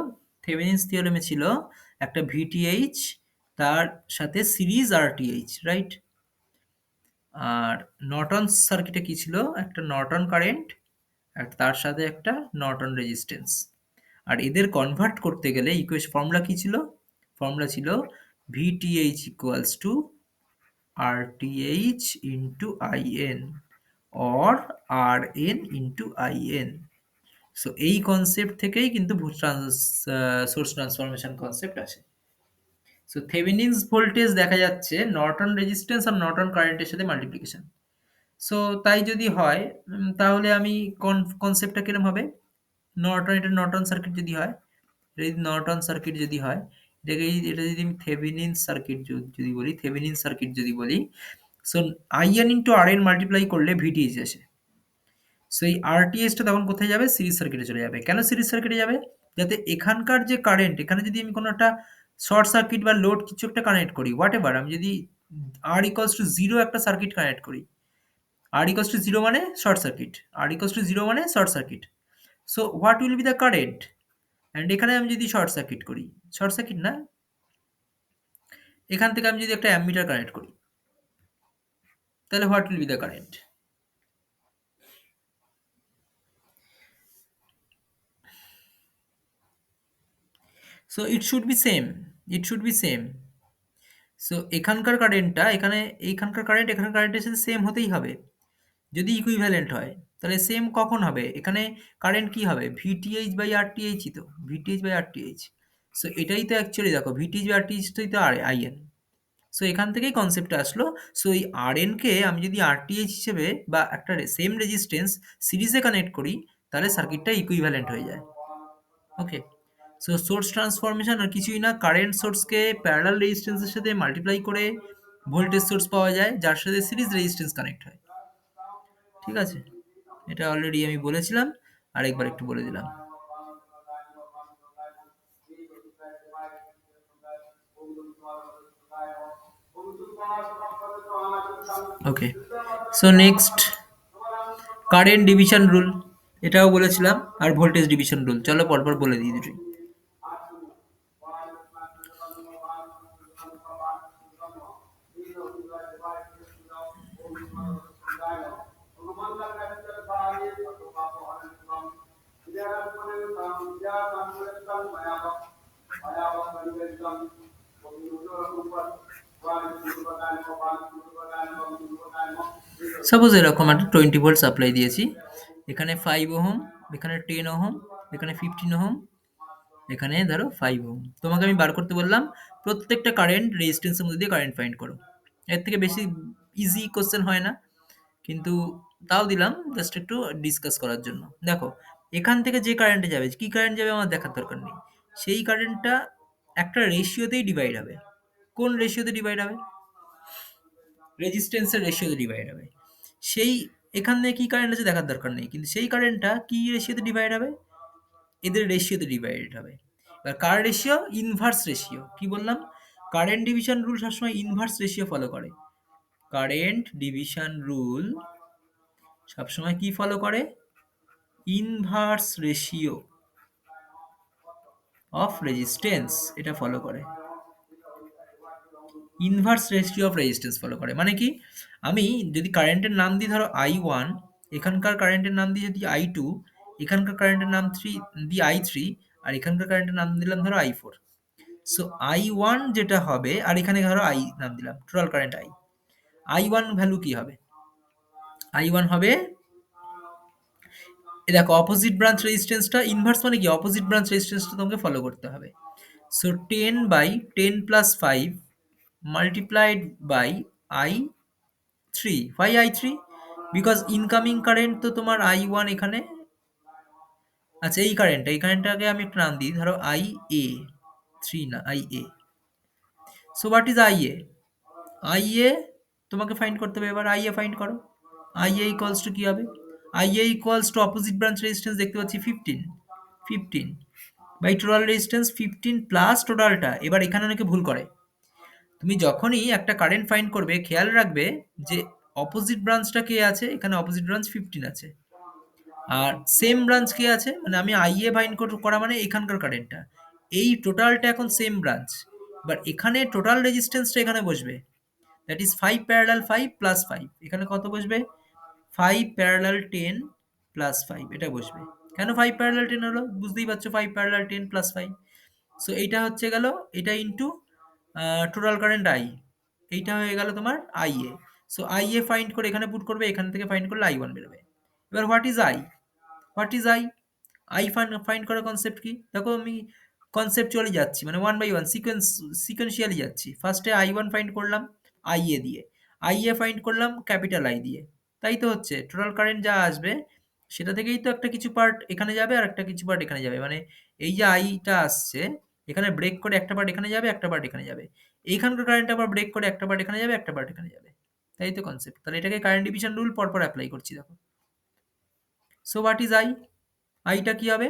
থেভেনিনস থিওরেমে ছিল একটা ভিটিএইচ, তার সাথে সিরিজ আরটিএইচ, রাইট? আর নর্টনস সার্কিটে কি ছিল? একটা নর্টন কারেন্ট আর তার সাথে একটা নর্টন রেজিস্ট্যান্স। আর এদের কনভার্ট করতে গেলে ফর্মুলা কি ছিল? ফর্মুলা ছিল VTH equals to RTH into IN or RN into IN। So এই কনসেপ্ট থেকেই কিন্তু সোর্স ট্রান্সফরমেশন কনসেপ্ট আসে। সো থেভেনিনস ভোল্টেজ দেখা যাচ্ছে নর্টন রেজিস্ট্যান্স আর নর্টন কারেন্টের সাথে মাল্টিপ্লিকেশন। সো তাই যদি হয় তাহলে আমি কনসেপ্টটা কিরম হবে? এটা নর্টন সার্কিট যদি হয়, এটা যদি নর্টন সার্কিট যদি হয়, এটা যদি আমি থেভেনিন সার্কিট যদি বলি, থেভেনিন সার্কিট যদি বলি, so IN into RN multiply করলে VTH আসে। সো এই RTHটা তখন কোথায় যাবে? সিরিজ সার্কিটে চলে যাবে। কেন সিরিজ সার্কিটে যাবে? যাতে এখানকার যে কারেন্ট, এখানে যদি আমি কোনো একটা শর্ট সার্কিট বা লোড কিছু একটা কানেক্ট করি, হোয়াটএভার, আমি যদি R ইকুয়ালস টু 0 একটা সার্কিট কানেক্ট করি, R equals to 0 মানে short circuit, R equals to 0 মানে short circuit. So what will be the current? And এখানে আমি যদি শর্ট সার্কিট করি, শর্ট সার্কিট না, এখান থেকে আমি যদি একটা অ্যামমিটার কানেক্ট করি, তাহলে what will be the current? So it should B same, it should B same. So এখানকার কারেন্টটা এইখানকার কারেন্ট এখানকার কারেন্টের সাথে সেম হতেই হবে। যদি ইকুইভ্যালেন্ট হয় তাহলে সেম কখন হবে? এখানে কারেন্ট কি হবে? VTH বাই RTH ই তো, VTH বাই RTH। সো এটাই তো অ্যাকচুয়ালি দেখো VTH বাই RTH তো IN। সো এখান থেকেই কনসেপ্টটা আসলো। সো এই RN কে আমি যদি RTH হিসেবে বা একটা সেম রেজিস্ট্যান্স সিরিজে কানেক্ট করি, তাহলে সার্কিটটা ইকুইভ্যালেন্ট হয়ে যায়। ওকে, সো সোর্স ট্রান্সফরমেশন আর কিছুই না, কারেন্ট সোর্সকে প্যারালাল রেজিস্ট্যান্সের সাথে মাল্টিপ্লাই করে ভোল্টেজ সোর্স পাওয়া যায় যার সাথে সিরিজ রেজিস্ট্যান্স কানেক্ট হয়। ঠিক আছে, এটা অলরেডি আমি বলেছিলাম, আরেকবার একটু বলে দিলাম। Okay, so next current division rule, এটাও বলেছিলাম, আর ভোল্টেজ ডিভিশন রুল। চলো পরপর বলে দিই দুটোই। সাপোজ এরকম একটা 20 ভোল্ট সাপ্লাই দিয়েছি, এখানে 5 ওহম, এখানে 10 ওহম, এখানে 15 ওহম, এখানে ধরো 5 ওহম। তোমাকে আমি বার করতে বললাম প্রত্যেকটা কারেন্ট রেজিস্ট্যান্সের মধ্যে দিয়ে কারেন্ট ফাইন্ড করো। এর থেকে বেশি ইজি কোশ্চেন হয় না, কিন্তু তাও দিলাম জাস্ট একটু ডিসকাস করার জন্য। দেখো এখান থেকে যে কারেন্টে যাবে, কি কারেন্ট যাবে আমার দেখার দরকার নেই, সেই কারেন্টটা একটা রেশিওতেই ডিভাইড হবে। কোন রেশিওতে ডিভাইড হবে? রেজিস্ট্যান্সের রেশিওতে ডিভাইড হবে। সেই এখানে কি কারেন্ট আছে দেখার দরকার নেই, কিন্তু সেই কারেন্টটা কি রেশিওতে ডিভাইড হবে? এদের রেশিওতে ডিভাইডেড হবে। এবার কার রেশিও? Inverse ratio. কি বললাম? কারেন্ট ডিভিশন রুল সবসময় ইনভার্স রেশিও ফলো করে। কারেন্ট ডিভিশন রুল সবসময় কি ফলো করে? ইনভার্স রেশিও অফ রেজিস্ট্যান্স, এটা ফলো করে। Inverse ratio of resistance follow করে। মানে কি? আমি যদি কারেন্টের নাম দিই ধরো I1, এখানকার কারেন্টের নাম দিই যদি I2, এখানকার কারেন্টের নাম দিই I3, আর এখানকার কারেন্টের নাম দিলাম ধরো I4। সো I1 যেটা হবে, আর এখানে ধরো I নাম দিলাম, total current I। I1 value কি হবে? I1 হবে, দেখো অপোজিট ব্রাঞ্চ রেজিস্ট্যান্সটা ইনভার্স মানে কি? অপোজিট ব্রাঞ্চ রেজিস্ট্যান্সটা তোমাকে ফলো করতে হবে। So 10/10 plus 5 multiplied by I3। Why I3? Because incoming current তো তোমার I1 এখানে। আচ্ছা, এই কারেন্টটাকে আমি একটা নাম দিই ধরো IA, 3 না IA। So what is IA? IA তোমাকে ফাইন্ড করতে হবে, এবার IA ফাইন্ড করো। IA ইকুয়ালস টু কি হবে? IA equals to opposite branch resistance দেখতে পাচ্ছি 15 বাই টোটাল রেজিস্ট্যান্স 15 প্লাস টোটালটা। এবার এখানে অনেকে ভুল করে। তুমি যখনই একটা কারেন্ট ফাইন্ড করবে, খেয়াল রাখবে যে অপোজিট ব্রাঞ্চটা কে আছে, এখানে অপোজিট ব্রাঞ্চ 15 আছে, আর সেম ব্রাঞ্চ কে আছে, মানে আমি IA ফাইন্ড করা মানে এখানকার কারেন্টটা, এই টোটালটা এখন সেম ব্রাঞ্চ। বাট এখানে টোটাল রেজিস্ট্যান্সটা এখানে বসবে, দ্যাট ইজ 5 প্যারালাল 5 প্লাস 5। এখানে কত বসবে? 5 প্যারালাল 10 প্লাস 5 এটা বসবে। কেন 5 প্যারালাল 10 হলো? বুঝতেই পারছো, 5 প্যারালাল 10 প্লাস 5। সো এইটা হচ্ছে গেল, এটা ইন্টু টোটাল কারেন্ট I, এইটা হয়ে গেল তোমার IA। সো IA ফাইন্ড করে এখানে পুট করবে, এখান থেকে ফাইন্ড করলে I1 বেরোবে। এবার what is I? What is I find করার কনসেপ্ট কি? দেখো আমি কনসেপচুয়ালি যাচ্ছি, মানে ওয়ান বাই ওয়ান সিকোয়েন্সিয়ালি যাচ্ছি। ফার্স্টে I1 ফাইন্ড করলাম IA দিয়ে, IA ফাইন্ড করলাম ক্যাপিটাল I দিয়ে। তাই তো হচ্ছে, টোটাল কারেন্ট যা আসবে সেটা থেকেই তো একটা কিছু পার্ট এখানে যাবে আর একটা কিছু পার্ট এখানে যাবে। মানে এই যে আইটা আসছে, এখানে ব্রেক করে একটা পার্ট এখানে যাবে, একটা পার্ট এখানে যাবে। এইখানকার কারেন্ট আবার ব্রেক করে একটা পার্ট এখানে যাবে, একটা পার্ট এখানে যাবে। তাই তো কনসেপ্ট। তাহলে এটাকে কারেন্ট ডিভিশন রুল পরপর অ্যাপ্লাই করছি, দেখো। সো হোয়াট ইজ আইটা কি হবে?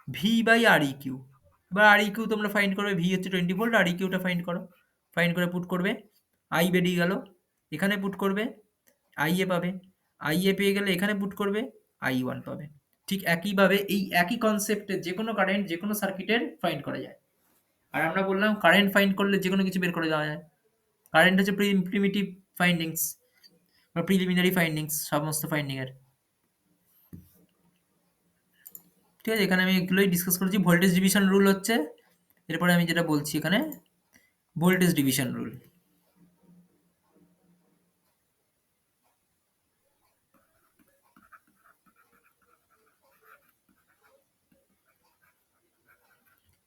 V by R E Q. এবার আর ই কিউ তোমরা ফাইন্ড করবে, ভি হচ্ছে 20 ভোল্ট, আর ই কিউটা ফাইন্ড করো। ফাইন্ড করে পুট করবে, আই বেরিয়ে গেল, এখানে পুট করবে, আই এ পাবে। আই এ পেয়ে গেলে এখানে পুট করবে, I1 পাবে। ঠিক একইভাবে এই একই কনসেপ্টে যে কোনো কারেন্ট যে কোনো সার্কিটের ফাইন্ড করা যায়। আর আমরা বললাম কারেন্ট ফাইন্ড করলে যে কোনো কিছু বের করে দেওয়া যায়। কারেন্ট হচ্ছে প্রিমিটিভ ফাইন্ডিংস বা প্রিলিমিনারি ফাইন্ডিংস সমস্ত ফাইন্ডিং এর। ঠিক আছে, এখানে আমি এগুলোই ডিসকাস করেছি। ভোল্টেজ ডিভিশন রুল হচ্ছে, এরপরে আমি যেটা বলছি এখানে, voltage division rule.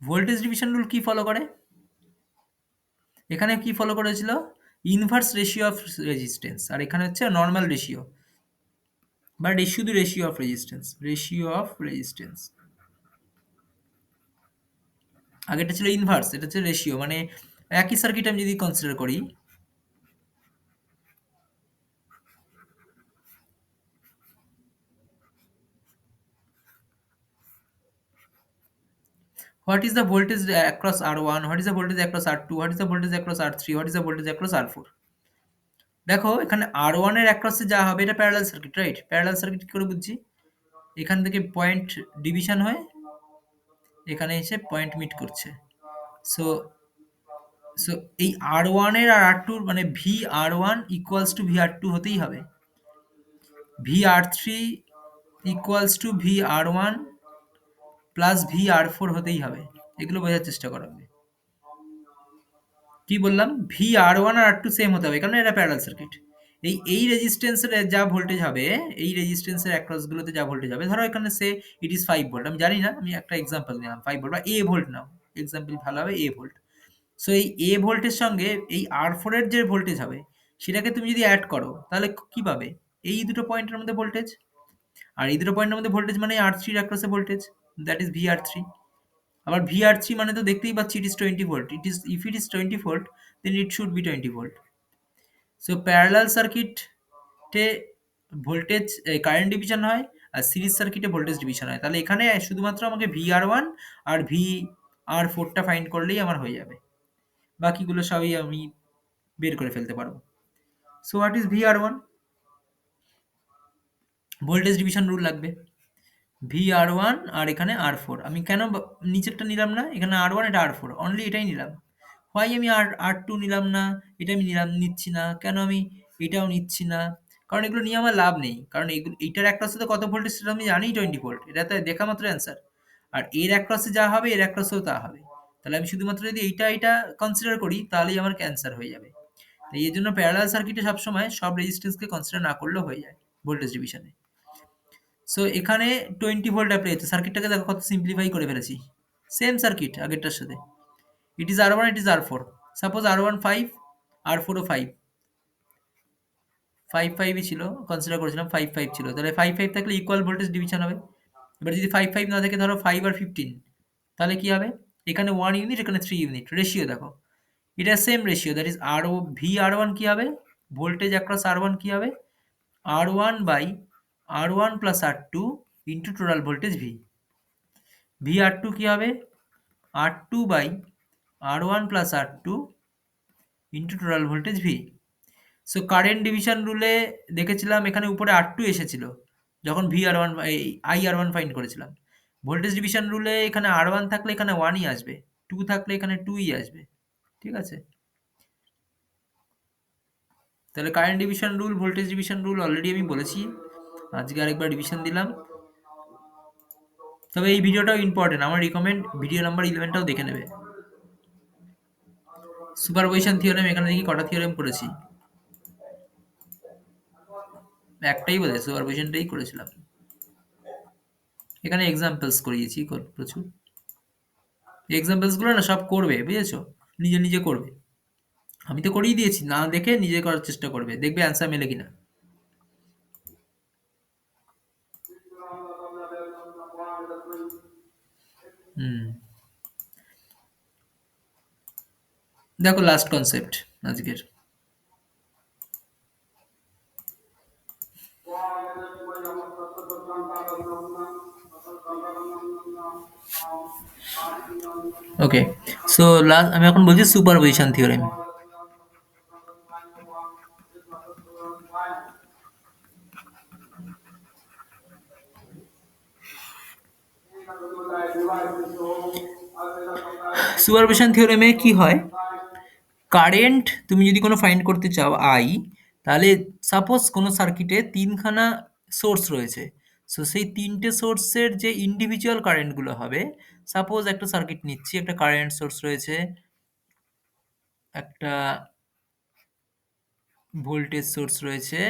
Voltage division rule কি ফলো করে? এখানে কি ফলো করেছিল? ইনভার্স রেশিও অফ রেজিস্ট্যান্স, আর এখানে হচ্ছে নর্মাল রেশিও, বা শুধু ratio of resistance, ratio of resistance. আগেরটা ছিল ইনভার্স, এটা হচ্ছে রেশিও। মানে একই সার্কিট আমি যদি কনসিডার করি, what is the voltage across R1, what is the voltage across R2, what is the voltage across R3, what is the voltage across R4? দেখো এখানে R1 এর অ্যাক্রসে যা হবে, এটা parallel circuit, right? Parallel circuit কি করে বুঝছি? এখান থেকে পয়েন্ট ডিভিশন হয়, এখানে এসে পয়েন্ট মিট করছে। সো সো এই R1 এর আর R2 মানে VR1 ইকুয়ালস টু VR2 হতেই হবে, VR3 equals to VR1 plus VR4 হতেই হবে। এগুলো বোঝার চেষ্টা করো। কি বললাম? VR1 আর R2 সেম হতে হবে, কারণ এটা প্যারালাল সার্কিট। এই রেজিস্ট্যান্সের যা ভোল্টেজ হবে, এই রেজিস্ট্যান্সের অ্যাক্রস গুলোতে যা ভোল্টেজ হবে, ধরো এখানে সে ইট ইজ 5 ভোল্ট, আমি জানি না, আমি একটা এক্সাম্পল নিলাম 5 ভোল্ট বা A ভোল্ট নাও, এক্সাম্পল ভালো হবে A ভোল্ট। সো এই A ভোল্টের সঙ্গে এই R4 এর যে ভোল্টেজ হবে, সেটাকে তুমি যদি অ্যাড করো তাহলে কি পাবে? এই দুটো পয়েন্টের মধ্যে ভোল্টেজ, আর এই দুটো পয়েন্টের মধ্যে ভোল্টেজ মানে R3 এর অ্যাক্রসে ভোল্টেজ, দ্যাট ইজ VR3। আবার VR3 মানে তো দেখতেই পাচ্ছি it is 20 volt. It is, if it is 20 volt then it should be 20 volt. So parallel সার্কিটে ভোল্টেজ কারেন্ট ডিভিশন হয়, আর সিরিজ সার্কিটে ভোল্টেজ ডিভিশন হয়। তাহলে এখানে শুধুমাত্র আমাকে VR1 আর VR4টা ফাইন্ড করলেই আমার হয়ে যাবে, বাকিগুলো সবই আমি বের করে ফেলতে পারবো। So what is VR1? Voltage division rule লাগবে, VR1 আর এখানে R4। আমি কেন নিচেরটা নিলাম না? এখানে R1, এটা R4, অনলি এটাই নিলাম। হোয়াই আমি R2 নিলাম না, এটা আমি নিচ্ছি না, কেন আমি এটাও নিচ্ছি না? কারণ এগুলো নিয়ে আমার লাভ নেই। কারণ এইটার অ্যাক্রসে তো কত ভোল্টেজ সেটা আমি জানি 20 ভোল্ট। এটা তো দেখা মাত্র অ্যান্সার। আর এর অ্যাক্রসে যা হবে এর অ্যাক্রসেও তা হবে। তাহলে আমি শুধুমাত্র যদি এইটা কনসিডার করি তাহলেই আমার ক্যান্সার হয়ে যাবে। তাই এর জন্য প্যারালাল সার্কিটে সবসময় সব রেজিস্ট্যান্সকে কনসিডার না করলেও হয়ে যায় ভোল্টেজ ডিভিশনে। সো এখানে 20 ভোল্ট অ্যাপ্লাই হচ্ছে। সার্কিটটাকে দেখো কত সিম্পলিফাই করে ফেলেছি। সেম সার্কিট আগেরটার সাথে। It is R1, it is R4. Suppose R1 5, R4 ও 5, 5 5 ই ছিল, কনসিডার করেছিলাম 5 5 ছিল, তাহলে 5 5 থাকলে ইকুয়াল ভোল্টেজ ডিভিশন হবে। এবার যদি 5 5 না থাকে, ধরো 5 আর 15, তাহলে কি হবে? এখানে 1 ইউনিট, এখানে 3 ইউনিট। রেশিও দেখো, এটা সেম রেশিও, দ্যাট ইজ আর ও ভি আর ওয়ান কি হবে, ভোল্টেজ অ্যাক্রস আর ওয়ান কি হবে, R one by R one plus R two into total voltage V. V R two কি হবে, R two by R one plus R two into total voltage V. So current division রুলে দেখেছিলাম এখানে উপরে R two এসেছিল যখন V R one I R one find করেছিলাম। Voltage division রুলে এখানে আর ওয়ান থাকলে এখানে ওয়ানই আসবে, টু থাকলে এখানে টুই আসবে। ঠিক আছে, তাহলে current division rule, voltage division rule already আমি বলেছি, আজকে আরেকবার ডিভিশন দিলাম। তবে এই ভিডিওটাও ইম্পর্টেন্ট, আমার রিকমেন্ড ভিডিও নাম্বার 11টাও দেখে নেবে। সুপারপজিশন থিওরেম, এখানে দেখি কটা থিওরেম করেছি, একটাই বোধহয় সুপারপজিশনটাই করেছিলাম। এখানে এক্সাম্পলস করিয়েছি প্রচুর। এক্সাম্পলসগুলো না সব করবে, বুঝেছো, নিজে নিজে করবে। আমি তো করিয়ে দিয়েছি, না দেখে নিজে করার চেষ্টা করবে, দেখবে অ্যান্সার মেলে কিনা। হুম, দেখো লাস্ট কনসেপ্ট আজকের। ওকে, সো লাস্ট আমি এখন বলছি সুপারপজিশন থিওরেম। সুপারপজিশন থিওরেমে কি হয়, কারেন্ট তুমি যদি কোনো ফাইন্ড করতে চাও আই, তাহলে সাপোজ কোনো সার্কিটে তিনখানা সোর্স রয়েছে। সো সেই তিনটে সোর্সের যে ইন্ডিভিজুয়াল কারেন্টগুলো হবে, সাপোজ একটা সার্কিট নিচ্ছি, একটা কারেন্ট সোর্স রয়েছে, একটা ভোল্টেজ সোর্স রয়েছে,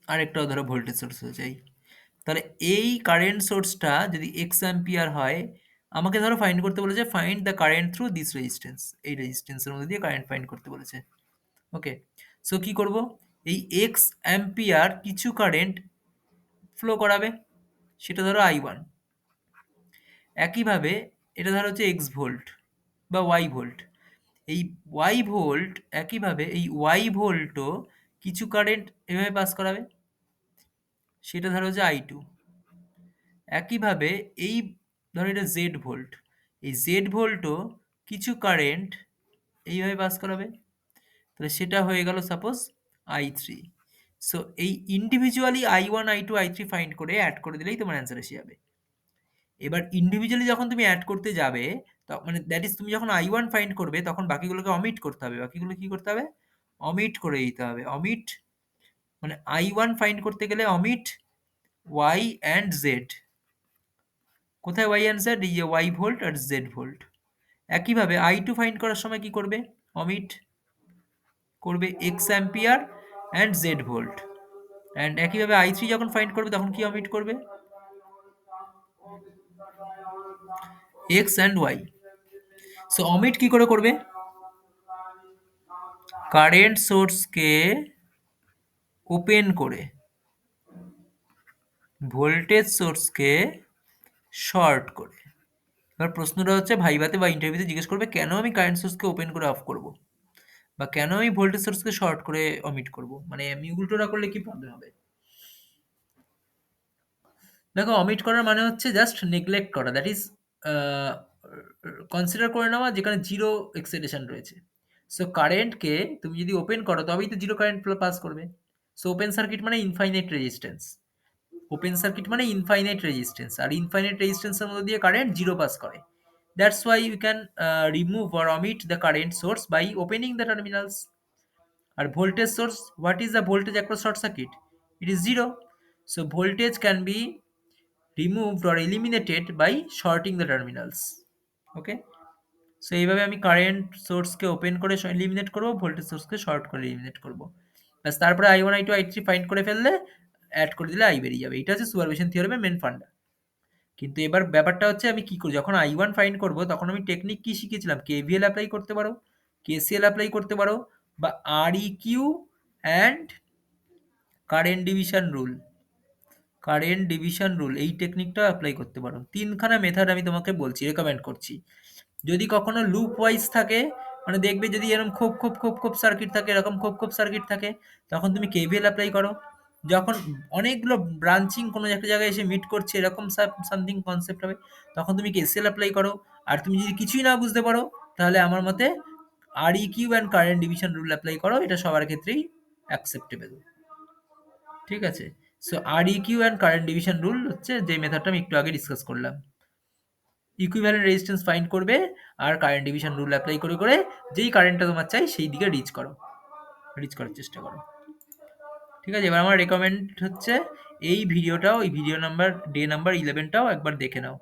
আরেকটাও ধরো ভোল্টেজ সোর্স রয়েছে। তাহলে এই কারেন্ট সোর্সটা যদি এক্স অ্যাম্পিয়ার হয়, আমাকে ধরো ফাইন্ড করতে বলেছে find the current through this resistance, এই রেজিস্ট্যান্সের মধ্যে দিয়ে কারেন্ট ফাইন্ড করতে বলেছে। ওকে, সো কি করব, এই এক্স অ্যাম্পিয়ার কিছু কারেন্ট ফ্লো করাবে, সেটা ধরো আই ওয়ান। একইভাবে এটা ধরো হচ্ছে এক্স ভোল্ট বা ওয়াই ভোল্ট, এই ওয়াই ভোল্ট, একইভাবে এই ওয়াই ভোল্টও কিছু কারেন্ট এভাবে পাস করাবে, সেটা ধরো হচ্ছে আই টু। একইভাবে এই ধরো এটা জেড ভোল্ট, এই জেড ভোল্টও কিছু কারেন্ট এইভাবে পাস করাবে, তাহলে সেটা হয়ে গেল সাপোজ আই থ্রি। সো এই individually I one I two I three find করে অ্যাড করে দিলেই তোমার অ্যান্সার এসে যাবে। এবার ইন্ডিভিজুয়ালি যখন তুমি অ্যাড করতে যাবে, মানে দ্যাট ইজ তুমি যখন আই ওয়ান ফাইন্ড করবে তখন বাকিগুলোকে অমিট করতে হবে। বাকিগুলো কি করতে হবে, অমিট করে দিতে হবে। অমিট মানে আই ওয়ান ফাইন্ড করতে গেলে অমিট ওয়াই অ্যান্ড জেড। কোথায় ওয়াই অ্যান্ড জেড, এই যে ওয়াই ভোল্ট আর জেড ভোল্ট। একইভাবে আই টু ফাইন্ড করার সময় কি করবে, অমিট করবে X ampere and Z volt. And একইভাবে আই থ্রি যখন ফাইন্ড করবে তখন কি অমিট করবে, X and Y. So omit কি করে করবে, কারেন্ট সোর্সকে ওপেন করে, ভোল্টেজ সোর্সকে শর্ট করে। এবার প্রশ্নটা হচ্ছে ভাইভাতে বা ইন্টারভিউতে জিজ্ঞেস করবে কেন আমি কারেন্ট সোর্সকে ওপেন করে অফ করব, বা কেন আমি ভোল্টেজ সোর্সকে শর্ট করে অমিট করব, মানে আমি উল্টোটা করলে কি প্রবলেম হবে। দেখো অমিট করার মানে হচ্ছে জাস্ট নেগলেক্ট করা, দ্যাট ইজ কনসিডার করে নেওয়া যেখানে জিরো এক্সাইটেশন রয়েছে। সো কারেন্টকে তুমি যদি ওপেন করো তবেই তো জিরো কারেন্ট পাস করবে। সো ওপেন সার্কিট মানে ইনফাইনাইট রেজিস্ট্যান্স, ওপেন সার্কিট মানে ইনফাইনাইট রেজিস্ট্যান্স, আর ইনফাইনাইট রেজিস্ট্যান্সের মধ্যে দিয়ে কারেন্ট জিরো পাস করে। That's why you can remove or omit the current source by opening the terminals. আর voltage source, what is the voltage across short circuit? It is 0. So voltage can be removed or eliminated by shorting the terminals. Okay, so এইভাবে আমি current সোর্সকে open করে eliminate করব, voltage সোর্সকে short করে eliminate করব। ব্যাস, তারপরে i1 i2 i3 ফাইন্ড করে ফেললে অ্যাড করে দিলে i বেরিয়ে যাবে। এটা হচ্ছে সুপারপজিশন থিওরেমের মেন ফান্ডা। কিন্তু এবার ব্যাপারটা হচ্ছে আমি কি করি, যখন i1 ফাইন্ড করব তখন আমি টেকনিক কি শিখেছিলাম, কেভিএল অ্যাপ্লাই করতে পারো, কেসিএল অ্যাপ্লাই করতে পারো, বা আরইকিউ অ্যান্ড কারেন্ট ডিভিশন রুল এই টেকনিকটা অ্যাপ্লাই করতে পারো। তিনখানা মেথড আমি তোমাকে বলছি, রেকমেন্ড করছি। যদি কখনো লুপ ওয়াইজ থাকে, মানে দেখবে যদি এরকম খোপ সার্কিট থাকে, এরকম খোপ সার্কিট থাকে, তখন তুমি কেভিএল অ্যাপ্লাই করো। যখন অনেকগুলো ব্রাঞ্চিং কোনো একটা জায়গায় এসে মিট করছে, এরকম সামথিং কনসেপ্ট হবে, তখন তুমি কেসিএল অ্যাপ্লাই করো। আর তুমি যদি কিছুই না বুঝতে পারো, তাহলে আমার মতে R E Q and current division rule apply করো, এটা সবার ক্ষেত্রেই অ্যাকসেপ্টেবল। ঠিক আছে? So R E Q and current division rule হচ্ছে যে মেথডটা আমি একটু আগে ডিসকাস করলাম। ইকুইভ্যালেন্ট রেজিস্ট্যান্স ফাইন্ড করবে আর কারেন্ট ডিভিশন রুল অ্যাপ্লাই করে করে যেই কারেন্টটা তোমার চাই সেই দিকে রিচ করার চেষ্টা করো। ঠিক আছে, এবার আমার রেকমেন্ড হচ্ছে এই ভিডিওটাও, এই ভিডিও নাম্বার ডে নাম্বার 11টাও একবার দেখে নাও।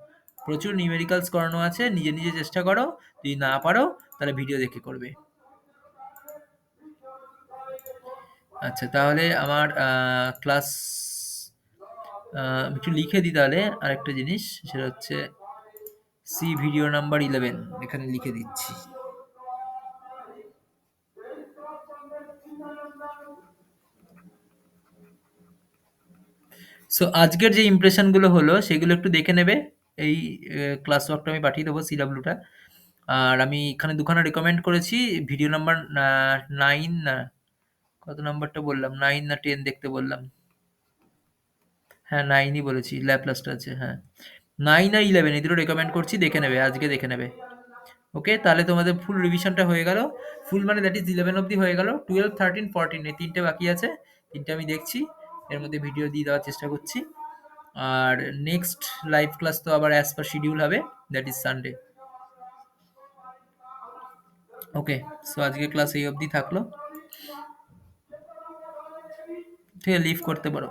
প্রচুর নিউমেরিক্যালস করানো আছে, নিজে নিজে চেষ্টা করো। যদি না পারো তাহলে ভিডিও দেখে করবে। আচ্ছা, তাহলে আমার ক্লাস একটু লিখে দিই তাহলে আরেকটা জিনিস, সেটা হচ্ছে সি ভিডিও নাম্বার 11 এখানে লিখে দিচ্ছি। সো আজকের যে ইমপ্রেশনগুলো হলো সেগুলো একটু দেখে নেবে। এই ক্লাস ওয়ার্কটা আমি পাঠিয়ে দেবো, সিডাব্লিউটা। আর আমি এখানে দুখানা রেকমেন্ড করেছি, ভিডিও নাম্বার 9 না কত নাম্বারটা বললাম, 9 না 10 দেখতে বললাম। হ্যাঁ 9ই বলেছি, ল্যাপ্লাসটা আছে। হ্যাঁ 9 আর 11 এই দুটো রেকমেন্ড করছি, দেখে নেবে, আজকে দেখে নেবে। ওকে, তাহলে তোমাদের ফুল রিভিশনটা হয়ে গেল। ফুল মানে দ্যাট ইজ 11 অবধি হয়ে গেল। 12, 13, 14 এই তিনটে বাকি আছে, তিনটে আমি দেখছি, এর মধ্যে ভিডিও দিয়ে দেওয়ার চেষ্টা করছি। আর নেক্সট লাইভ ক্লাস তো আবার অ্যাজ পার শিডিউল হবে, that is Sunday. Okay, so আজকে ক্লাস এই অবধি থাকলো। ঠিক আছে, লিভ করতে পারো।